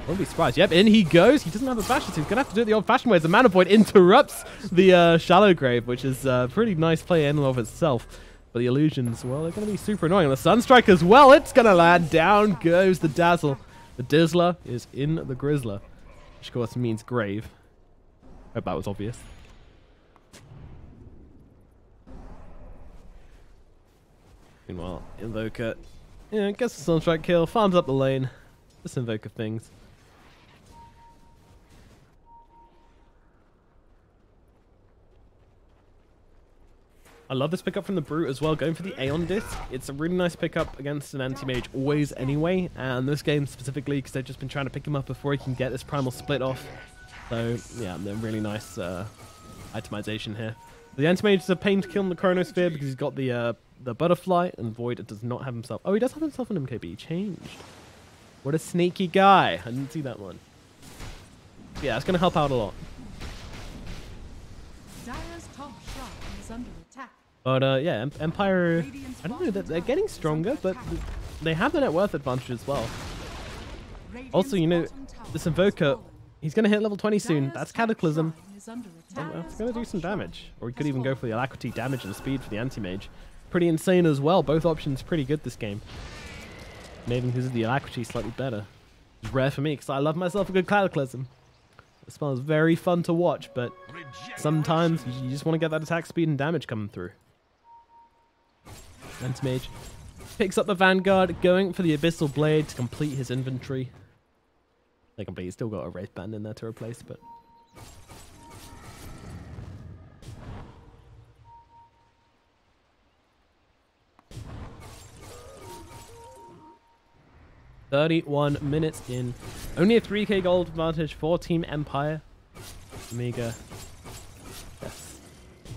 Won't be surprised. Yep, in he goes. He doesn't have a bash, so he's going to have to do it the old-fashioned way. The Mana Void interrupts the Shallow Grave, which is a pretty nice play in and of itself. But the illusions, well, they're going to be super annoying. And the Sunstrike as well. It's going to land. Down goes the Dazzle. The Dizzler is in the Grizzler, which of course means grave. Hope that was obvious. Meanwhile, Invoker, yeah, gets the Sunstrike kill, farms up the lane. This Invoker things. I love this pickup from the Brute as well, going for the Aeon Disc. It's a really nice pickup against an Anti-Mage always anyway, and this game specifically because they've just been trying to pick him up before he can get this Primal Split off. So, yeah, they're really nice itemization here. The Anti-Mage is a pain to kill in the Chronosphere because he's got the Butterfly, and Void does not have himself. Oh, he does have himself an MKB. He changed. What a sneaky guy. I didn't see that one. Yeah, it's going to help out a lot. Dire's top shrine is under attack. But yeah, Empire, I don't know, they're getting stronger, but they have the net worth advantage as well. Also, you know, this Invoker, he's going to hit level 20 soon. That's Cataclysm. It's going to do some damage. Or he could even go for the Alacrity damage and speed for the Anti-Mage. Pretty insane as well. Both options pretty good this game. Maybe because the Alacrity is slightly better. It's rare for me because I love myself a good Cataclysm. The spell is very fun to watch, but sometimes you just want to get that attack speed and damage coming through. Anti-Mage picks up the Vanguard, going for the Abyssal Blade to complete his inventory. They complete. He's still got a Wraith Band in there to replace, but... "31 minutes in. Only a 3k gold advantage for Team Empire. Nemiga. Yes.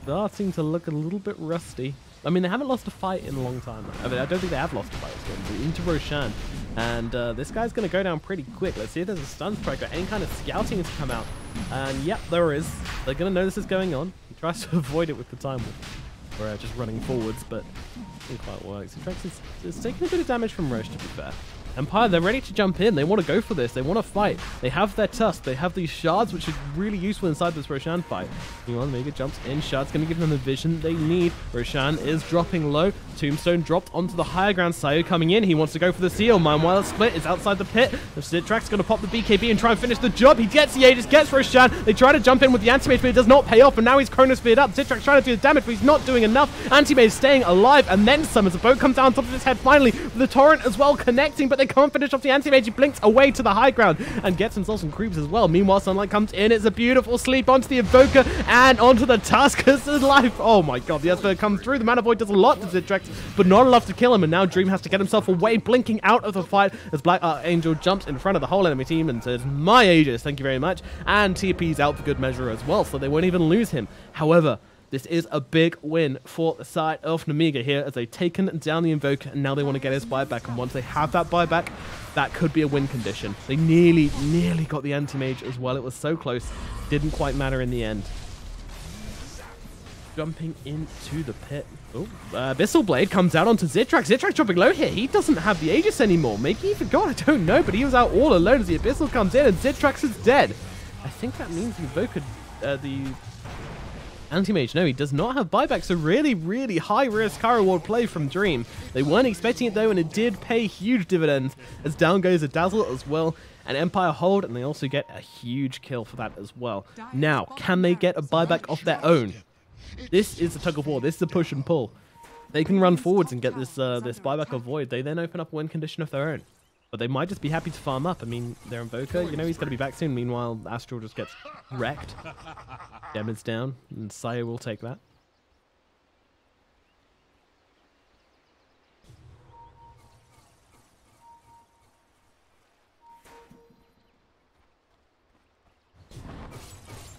Starting to look a little bit rusty. I mean, they haven't lost a fight in a long time. I mean, I don't think they have lost a fight. It's into Roshan. And this guy's going to go down pretty quick. Let's see if there's a stun strike or any kind of scouting has come out. And yep, there is. They're going to know this is going on. He tries to avoid it with the Time Warp. Or just running forwards, but it didn't quite work. So Trex is taking a bit of damage from Roche, to be fair. Empire, they're ready to jump in. They want to go for this. They want to fight. They have their Tusk. They have these shards, which are really useful inside this Roshan fight. Meanwhile, Nemiga jumps in. Shard's going to give them the vision they need. Roshan is dropping low. Tombstone dropped onto the higher ground. Sayo coming in. He wants to go for the seal. Meanwhile, Split is outside the pit. The Citrax's going to pop the BKB and try and finish the job. He gets the Aegis, gets Roshan. They try to jump in with the Anti-Mage, but it does not pay off. And now he's Chronosphered up. Citrax trying to do the damage, but he's not doing enough. Anti-Mage staying alive and then summons. The boat comes down on top of his head finally. The Torrent as well connecting, but they can't finish off the Anti-Mage. He blinks away to the high ground and gets himself some creeps as well. Meanwhile, Sunlight comes in. It's a beautiful sleep onto the Invoker and onto the Tuskers' life. Oh my god, the Esper comes through. The Mana Void does a lot to Citrax, but not enough to kill him. And now Dream has to get himself away, blinking out of the fight as Black Archangel jumps in front of the whole enemy team and says, my Aegis, thank you very much. And TP's out for good measure as well, so they won't even lose him. However, this is a big win for the side of Nemiga here as they've taken down the Invoker and now they want to get his buyback. And once they have that buyback, that could be a win condition. They nearly got the Anti-Mage as well. It was so close. Didn't quite matter in the end. Jumping into the pit. Oh, Abyssal Blade comes out onto Citrax. Citrax dropping low here. He doesn't have the Aegis anymore. Maybe he forgot. I don't know. But he was out all alone as the Abyssal comes in and Citrax is dead. I think that means the Invoker, the Anti-Mage, no, he does not have buyback, so really high risk, high reward play from Dream. They weren't expecting it though, and it did pay huge dividends as down goes a Dazzle as well, and Empire hold, and they also get a huge kill for that as well. Now, can they get a buyback of their own? This is a tug of war. This is a push and pull. They can run forwards and get this this buyback of Void. They then open up a win condition of their own. But they might just be happy to farm up. I mean, their Invoker, you know, he's going to be back soon. Meanwhile, Astral just gets wrecked. Demon's down, and Sayo will take that.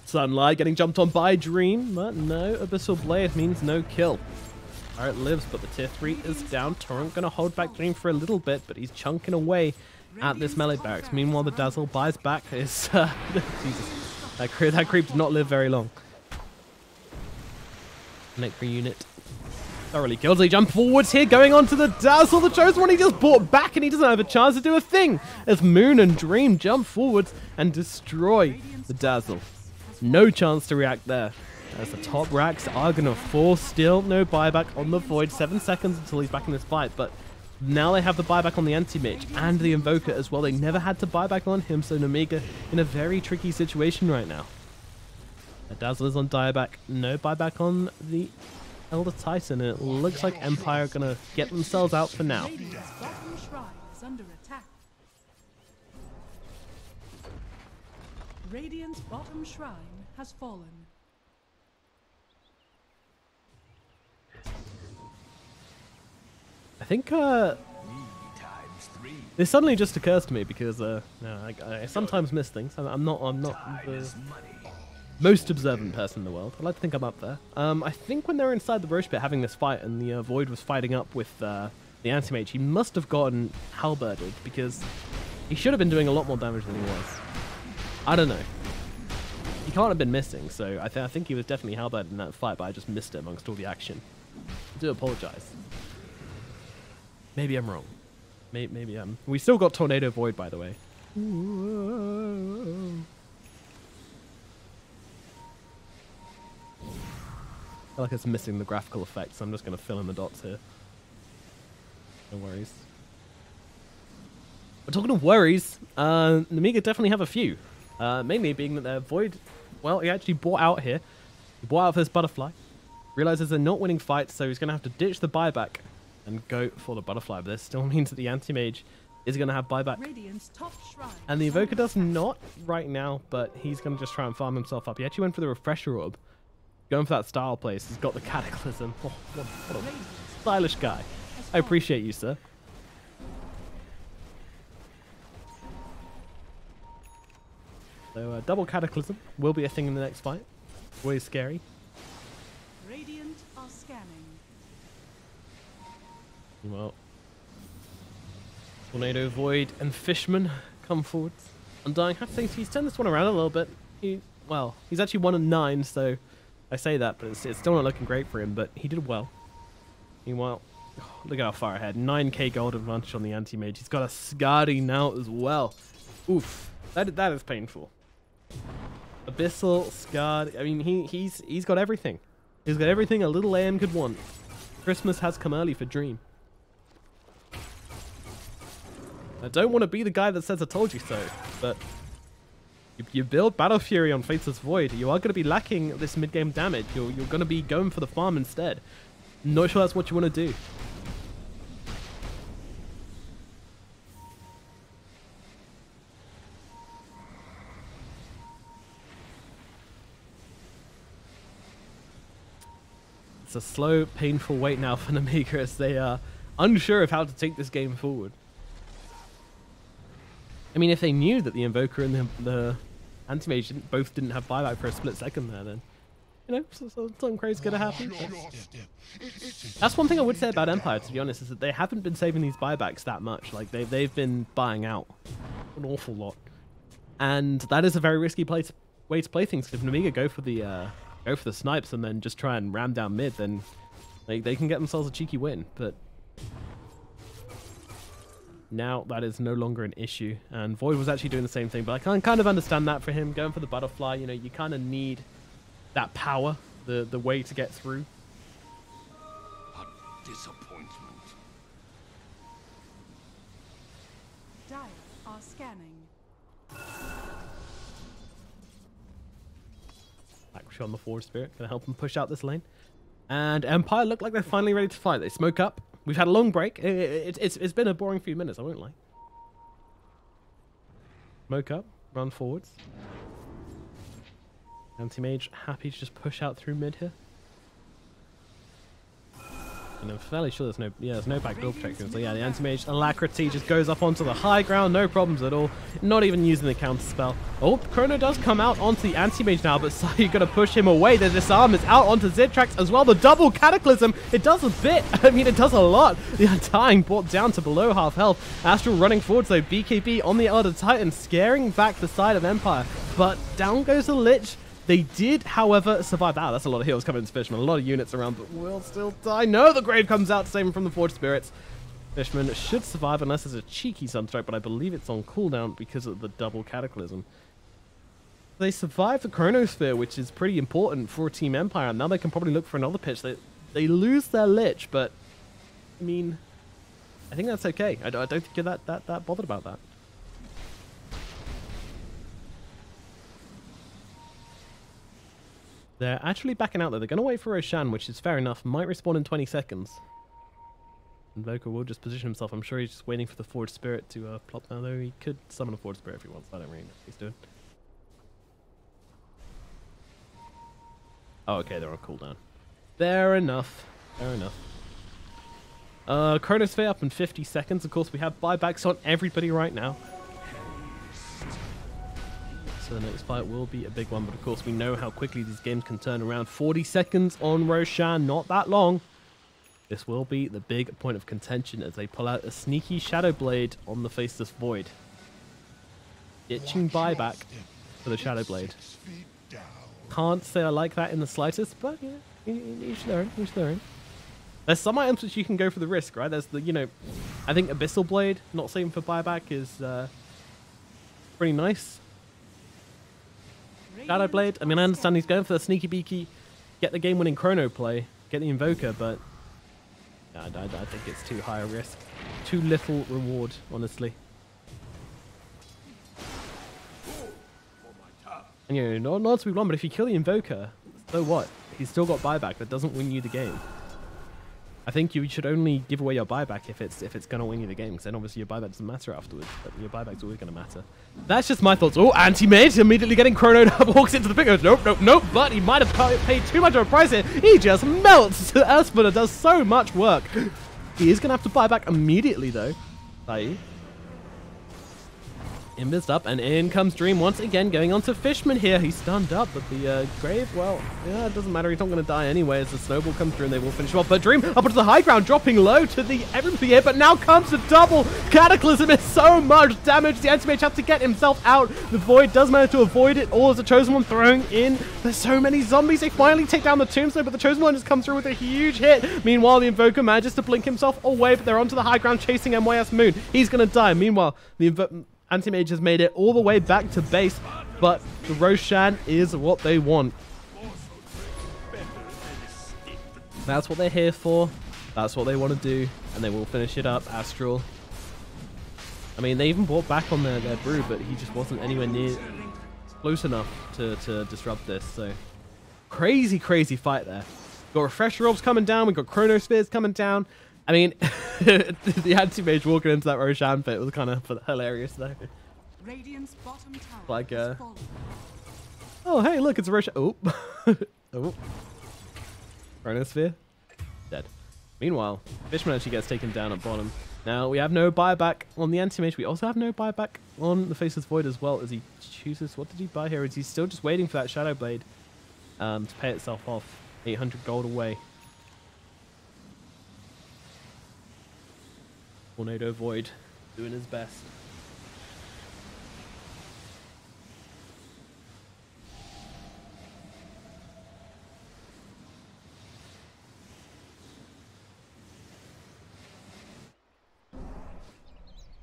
Sunlight getting jumped on by Dream, but no Abyssal Blade means no kill. Alright, lives, but the tier 3 is down. Torrent gonna hold back Dream for a little bit, but he's chunking away at this melee barracks. Meanwhile, the Dazzle buys back his... Jesus. That creep did not live very long. Necro unit thoroughly killed. They jump forwards here, going on to the Dazzle. The Chosen One, he just brought back, and he doesn't have a chance to do a thing. As Moon and Dream jump forwards and destroy the Dazzle. No chance to react there. As the top racks are going to fall. Still no buyback on the Void. 7 seconds until he's back in this fight. But now they have the buyback on the Anti-Mage and the Invoker as well. They never had to buyback on him. So Nemiga in a very tricky situation right now. The Dazzle is on dieback. No buyback on the Elder Titan. And it looks like Empire are going to get themselves out for now. Radiant's bottom shrine has fallen. I think this suddenly just occurs to me because I sometimes miss things. I'm not the most observant person in the world. I like to think I'm up there. I think when they were inside the Roche pit having this fight and the Void was fighting up with the Anti-Mage, he must have gotten halberded because he should have been doing a lot more damage than he was. I don't know. He can't have been missing, so I think he was definitely halberded in that fight, but I just missed it amongst all the action. I do apologize. Maybe I'm wrong. Maybe I'm... We still got Tornado Void, by the way. I feel like it's missing the graphical effects, so I'm just going to fill in the dots here. No worries. But talking of worries, Nemiga definitely have a few. Mainly being that their Void... Well, he actually bought out here. He bought out for this Butterfly. Realizes they're not winning fights, so he's going to have to ditch the buyback and go for the Butterfly. But this still means that the Anti-Mage is going to have buyback. And the Invoker does not right now, but he's going to just try and farm himself up. He actually went for the Refresher Orb. Going for that style place. He's got the Cataclysm. Oh, what a stylish guy. I appreciate you, sir. So double Cataclysm will be a thing in the next fight. Always scary. Radiant are scanning. Well, Tornado, Void, and Fishman come forward. Undying, I have to say he's turned this one around a little bit. He's actually 1-9, so I say that, but it's still not looking great for him, but he did well. Meanwhile, Look at how far ahead. 9k gold advantage on the anti-mage. He's got a Skadi now as well. Oof. That is painful. Abyssal, Skadi. I mean, he's got everything. He's got everything a little AM could want. Christmas has come early for Dream. I don't want to be the guy that says I told you so, but you build Battle Fury on Faceless Void, you are going to be lacking this mid-game damage. You're going to be going for the farm instead. Not sure that's what you want to do. It's a slow, painful wait now for Nemiga as they are unsure of how to take this game forward. I mean, if they knew that the Invoker and the Anti-Mage both didn't have buyback for a split second there, then, you know, something crazy's gonna happen. That's one thing I would say about Empire, to be honest, is that they haven't been saving these buybacks that much. Like, they've been buying out an awful lot. And that is a very risky way to play things. If Nemiga go for the snipes and then just try and ram down mid, then they can get themselves a cheeky win. But now that is no longer an issue, and Void was actually doing the same thing, but I can kind of understand that for him going for the butterfly. You know, you kind of need that power, the way to get through. A disappointment. Dire are scanning. Actually on the forward spirit, gonna help them push out this lane. And Empire look like they're finally ready to fight. They smoke up. We've had a long break. It's been a boring few minutes, I won't lie. Smoke up, run forwards. Anti-Mage happy to just push out through mid here. And I'm fairly sure there's no backdoor protection. So yeah, the Anti-Mage Alacrity just goes up onto the high ground, no problems at all. Not even using the counter spell. Oh, Chrono does come out onto the Anti-Mage now, but you're gonna push him away. The disarm is out onto Zitrax as well. The double Cataclysm, it does a bit. I mean, it does a lot. The Undying brought down to below half health. Astral running forward, so BKB on the Elder Titan, scaring back the side of Empire. But down goes the Lich. They did, however, survive. Ah, that's a lot of heals coming into Fishman. A lot of units around, but will still die. No, the Grave comes out to save him from the Forged Spirits. Fishman should survive unless there's a cheeky Sunstrike, but I believe it's on cooldown because of the double Cataclysm. They survive the Chronosphere, which is pretty important for Team Empire, and now they can probably look for another pitch. They lose their Lich, but, I mean, I think that's okay. I don't think you're that bothered about that. They're actually backing out, though. They're going to wait for Roshan, which is fair enough. Might respawn in 20 seconds. Invoker will just position himself. I'm sure he's just waiting for the Forged Spirit to plop now, though. He could summon a Forged Spirit if he wants. I don't really know what he's doing. Oh, okay, they're on cooldown. Fair enough. Fair enough. Chronosphere up in 50 seconds. Of course, we have buybacks on everybody right now. So the next fight will be a big one, but of course we know how quickly these games can turn around. 40 seconds on Roshan, not that long. This will be the big point of contention as they pull out a sneaky Shadow Blade on the Faceless Void. Itching buyback for the Shadow Blade. Can't say I like that in the slightest, but yeah, each their own, each their own. There's some items which you can go for the risk, right? There's the, you know, I think Abyssal Blade, not saving for buyback, is pretty nice. Shadow Blade, I mean, I understand he's going for the sneaky beaky, get the game-winning chrono play, get the Invoker, but I think it's too high a risk. Too little reward, honestly. And you know, not to be blunt, but if you kill the Invoker, so what? He's still got buyback. That doesn't win you the game. I think you should only give away your buyback if it's going to win you the game, because then obviously your buyback doesn't matter afterwards, but your buyback's always going to matter. That's just my thoughts. Oh, Anti-Mage immediately getting chronoed up, walks into the pick. Goes, nope, nope, nope, but he might have paid too much of a price here. He just melts. Espina does so much work. He is going to have to buy back immediately, though. Invis up, and in comes Dream once again, going on to Fishman here. He's stunned up, but the Grave, well, yeah, it doesn't matter. He's not going to die anyway as the snowball comes through and they will finish him off. But Dream up onto the high ground, dropping low to the everybody here, but now comes the double. Cataclysm is so much damage. The anti-mage has to get himself out. The Void does manage to avoid it, all as the Chosen One throwing in. There's so many zombies. They finally take down the Tombstone, but the Chosen One just comes through with a huge hit. Meanwhile, the Invoker manages to blink himself away, but they're onto the high ground chasing MYS Moon. He's going to die. Meanwhile, the Anti-Mage has made it all the way back to base, but the Roshan is what they want. That's what they're here for. That's what they want to do, and they will finish it up. Astral. I mean, they even brought back on their brew, but he just wasn't anywhere near close enough to disrupt this. So, crazy fight there. Got Refresher Orbs coming down. We've got Chronospheres coming down. I mean, the anti-mage walking into that Roshan pit was kind of hilarious, though. Radiant's bottom tower Like, has fallen. oh, hey, look, it's a Roshan. Oh. Oh. Chronosphere. Dead. Meanwhile, Fishman actually gets taken down at bottom. Now, we have no buyback on the anti-mage. We also have no buyback on the Faceless Void as well, as he chooses. What did he buy here? Is he still just waiting for that Shadow Blade to pay itself off? 800 gold away. Tornado Void doing his best.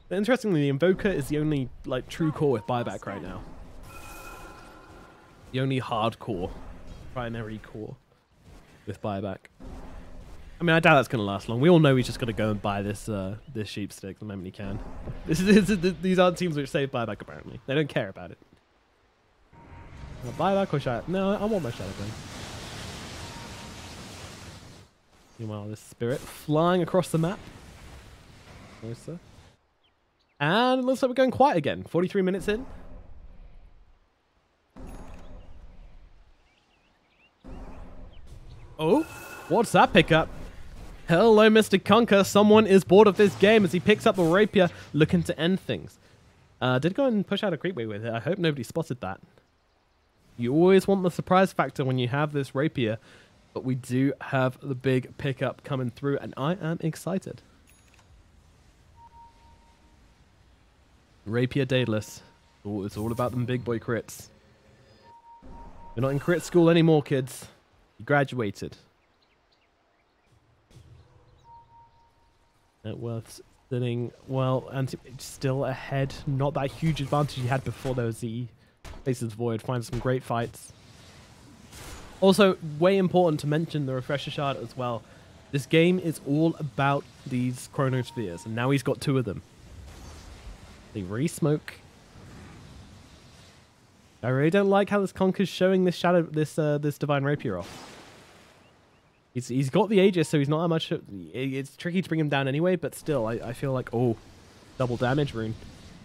But interestingly, the Invoker is the only like true core with buyback right now. The only hardcore primary core with buyback. I mean, I doubt that's going to last long. We all know he's just going to go and buy this this sheep stick the moment he can. These aren't teams which save buyback, apparently. They don't care about it. Buyback or shadow? No, I want my Shadow Blade. Meanwhile, this Spirit flying across the map. Closer. And it looks like we're going quiet again. 43 minutes in. Oh, what's that pickup? Hello, Mr. Conker. Someone is bored of this game as he picks up the rapier, looking to end things. Did go and push out a creepway with it. I hope nobody spotted that. You always want the surprise factor when you have this rapier, but we do have the big pickup coming through, and I am excited. Rapier Daedalus. Oh, it's all about them big boy crits. You're not in crit school anymore, kids. You graduated. Networth's sitting, well, and still ahead. Not that huge advantage he had before there was the Faceless Void. Finds some great fights. Also, way important to mention the Refresher Shard as well. This game is all about these Chronospheres, and now he's got 2 of them. They re-smoke. I really don't like how this Conker's showing this shadow, this Divine Rapier off. He's got the Aegis, so he's not that much. It's tricky to bring him down anyway, but still, I feel like, oh, double damage rune.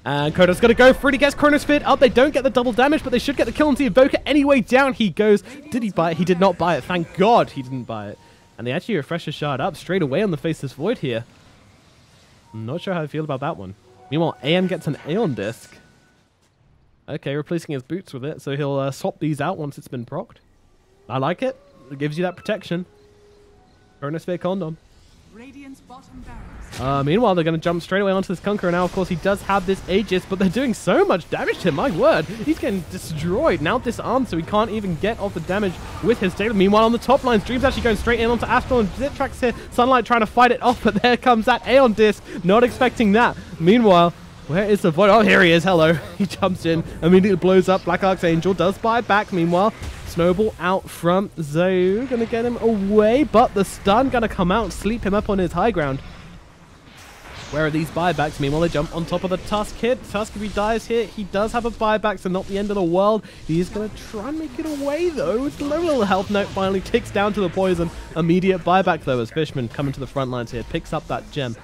And Koda's going to go for it. He gets Chronosphere up. They don't get the double damage, but they should get the kill on the Evoker. Anyway, down he goes. Did he buy it? He did not buy it. Thank God he didn't buy it. And they actually refresh a shard up straight away on the Faceless Void here. I'm not sure how I feel about that one. Meanwhile, AM gets an Aeon Disc. Okay, replacing his boots with it, so he'll swap these out once it's been procced. I like it. It gives you that protection. Chronosphere Condom. Radiant's bottom barracks. Meanwhile, they're going to jump straight away onto this Conqueror. Now, of course, he does have this Aegis, but they're doing so much damage to him. My word. He's getting destroyed. Now disarmed, so he can't even get off the damage with his data. Meanwhile, on the top lines, Dream's actually going straight in onto Astral and Zitrax here. Sunlight trying to fight it off, but there comes that Aeon Disc. Not expecting that. Meanwhile, where is the Void? Oh, here he is. Hello. He jumps in, immediately blows up. Black Archangel does buy back. Meanwhile, Snowball out from Zou. Gonna get him away, but the stun gonna come out and sleep him up on his high ground. Where are these buybacks? Meanwhile, they jump on top of the Tusk hit. Tusk, if he dies here, he does have a buyback, so not the end of the world. He is going to try and make it away, though. It's a low little health note finally ticks down to the poison. Immediate buyback, though, as Fishman coming to the front lines here. Picks up that gem.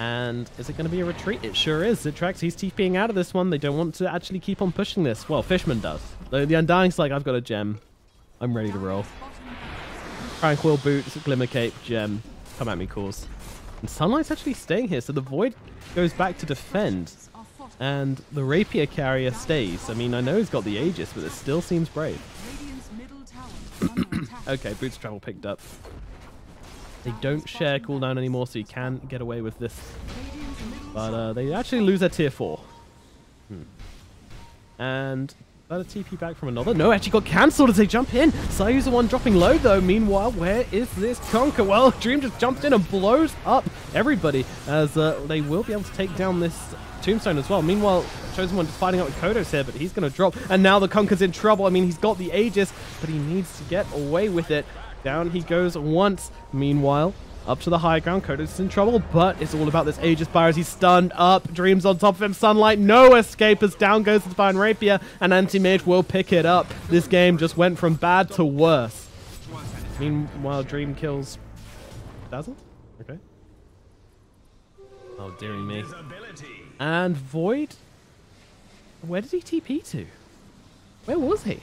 And is it going to be a retreat? It sure is. Zitrax, he's TPing out of this one. They don't want to actually keep on pushing this. Well, Fishman does. The Undying's like, I've got a gem. I'm ready to roll. Tranquil Boots, Glimmer Cape, gem. Come at me, cause. And Sunlight's actually staying here, so the Void goes back to defend. And the Rapier carrier stays. I mean, I know he's got the Aegis, but it still seems brave. Radiant's middle tower is under attack. Okay, Boots Travel picked up. They don't share cooldown anymore, so you can get away with this. Radiant's middle But they actually lose their tier 4. And that a TP back from another? No, actually got cancelled as they jump in. Sayu's the one dropping low though. Meanwhile, where is this Conquer? Well, Dream just jumps in and blows up everybody as they will be able to take down this Tombstone as well. Meanwhile, Chosen One just fighting out with Kodos here, but he's going to drop. And now the Conquer's in trouble. I mean, he's got the Aegis, but he needs to get away with it. Down he goes once. Meanwhile, up to the high ground. Kodos is in trouble, but it's all about this Aegis Bar as he's stunned up. Dreams on top of him. Sunlight, no escape as down goes the Divine Rapier, and Anti-Mage will pick it up. This game just went from bad to worse. Meanwhile, Dream kills Dazzle? Okay. Oh, dearie me. And Void? Where did he TP to? Where was he?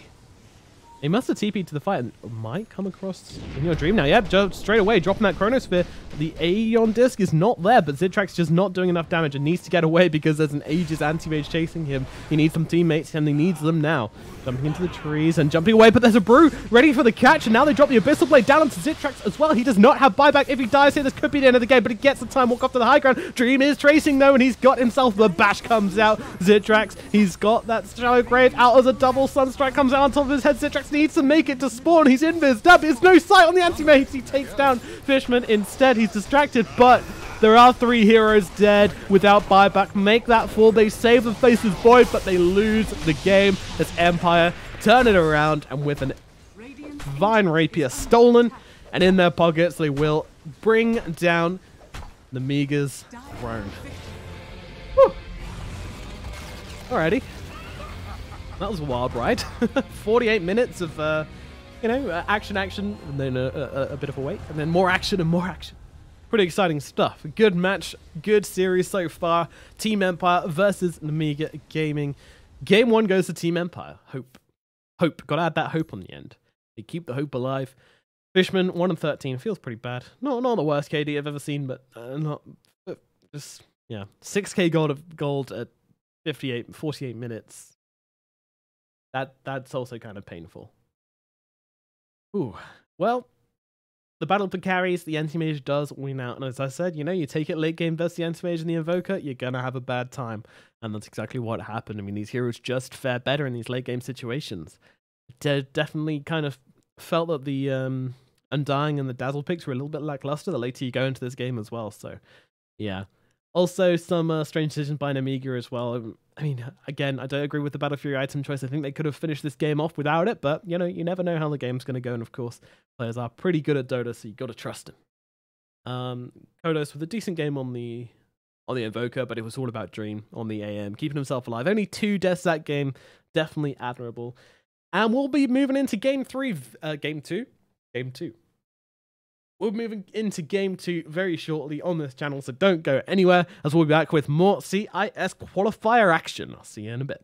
He must have TP'd to the fight and might come across in your dream now. Yep, straight away, dropping that Chronosphere. The Aeon Disc is not there, but Zitrak's just not doing enough damage and needs to get away because there's an Aegis anti-mage chasing him. He needs some teammates and he needs them now. Jumping into the trees and jumping away, but there's a Brew ready for the catch, and now they drop the Abyssal Blade down onto Zitrax as well. He does not have buyback. If he dies here, this could be the end of the game, but he gets the time walk off to the high ground. Dream is tracing though, and he's got himself the bash comes out. Zitrax, he's got that Shallow Grave out as a double Sunstrike comes out on top of his head. Zitrax needs to make it to spawn. He's invis. There's no sight on the anti-mage. He takes down Fishman instead. He's distracted, but there are 3 heroes dead without buyback. Make that fall. They save the Faces Void, but they lose the game as Empire turn it around, and with an Divine Rapier stolen and in their pockets, they will bring down Nemiga's throne. Whew. Alrighty. That was a wild ride. 48 minutes of, action, and then a bit of a wait, and then more action and more action. Pretty exciting stuff. Good match, good series so far. Team Empire versus Nemiga Gaming. Game 1 goes to Team Empire. Hope. Got to add that hope on the end. They keep the hope alive. Fishman, 1-13. Feels pretty bad. Not the worst KD I've ever seen, but just, yeah. 6k gold at 48 minutes. That's also kind of painful. Ooh. Well, the battle for carries, the anti-mage does win out. And as I said, you take it late game versus the anti-mage and the invoker, you're going to have a bad time. And that's exactly what happened. I mean, these heroes just fare better in these late game situations. Definitely kind of felt that the Undying and the Dazzle picks were a little bit lackluster the later you go into this game as well. So, yeah. Also, some strange decisions by Nemiga as well. I mean, again, I don't agree with the Battle Fury item choice. I think they could have finished this game off without it, but, you never know how the game's going to go. And, of course, players are pretty good at Dota, so you got to trust them. Kodos with a decent game on the Invoker, but it was all about Dream on the AM, keeping himself alive. Only 2 deaths that game. Definitely admirable. And we'll be moving into Game 2. We're moving into Game 2 very shortly on this channel, so don't go anywhere, as we'll be back with more CIS Qualifier action. I'll see you in a bit.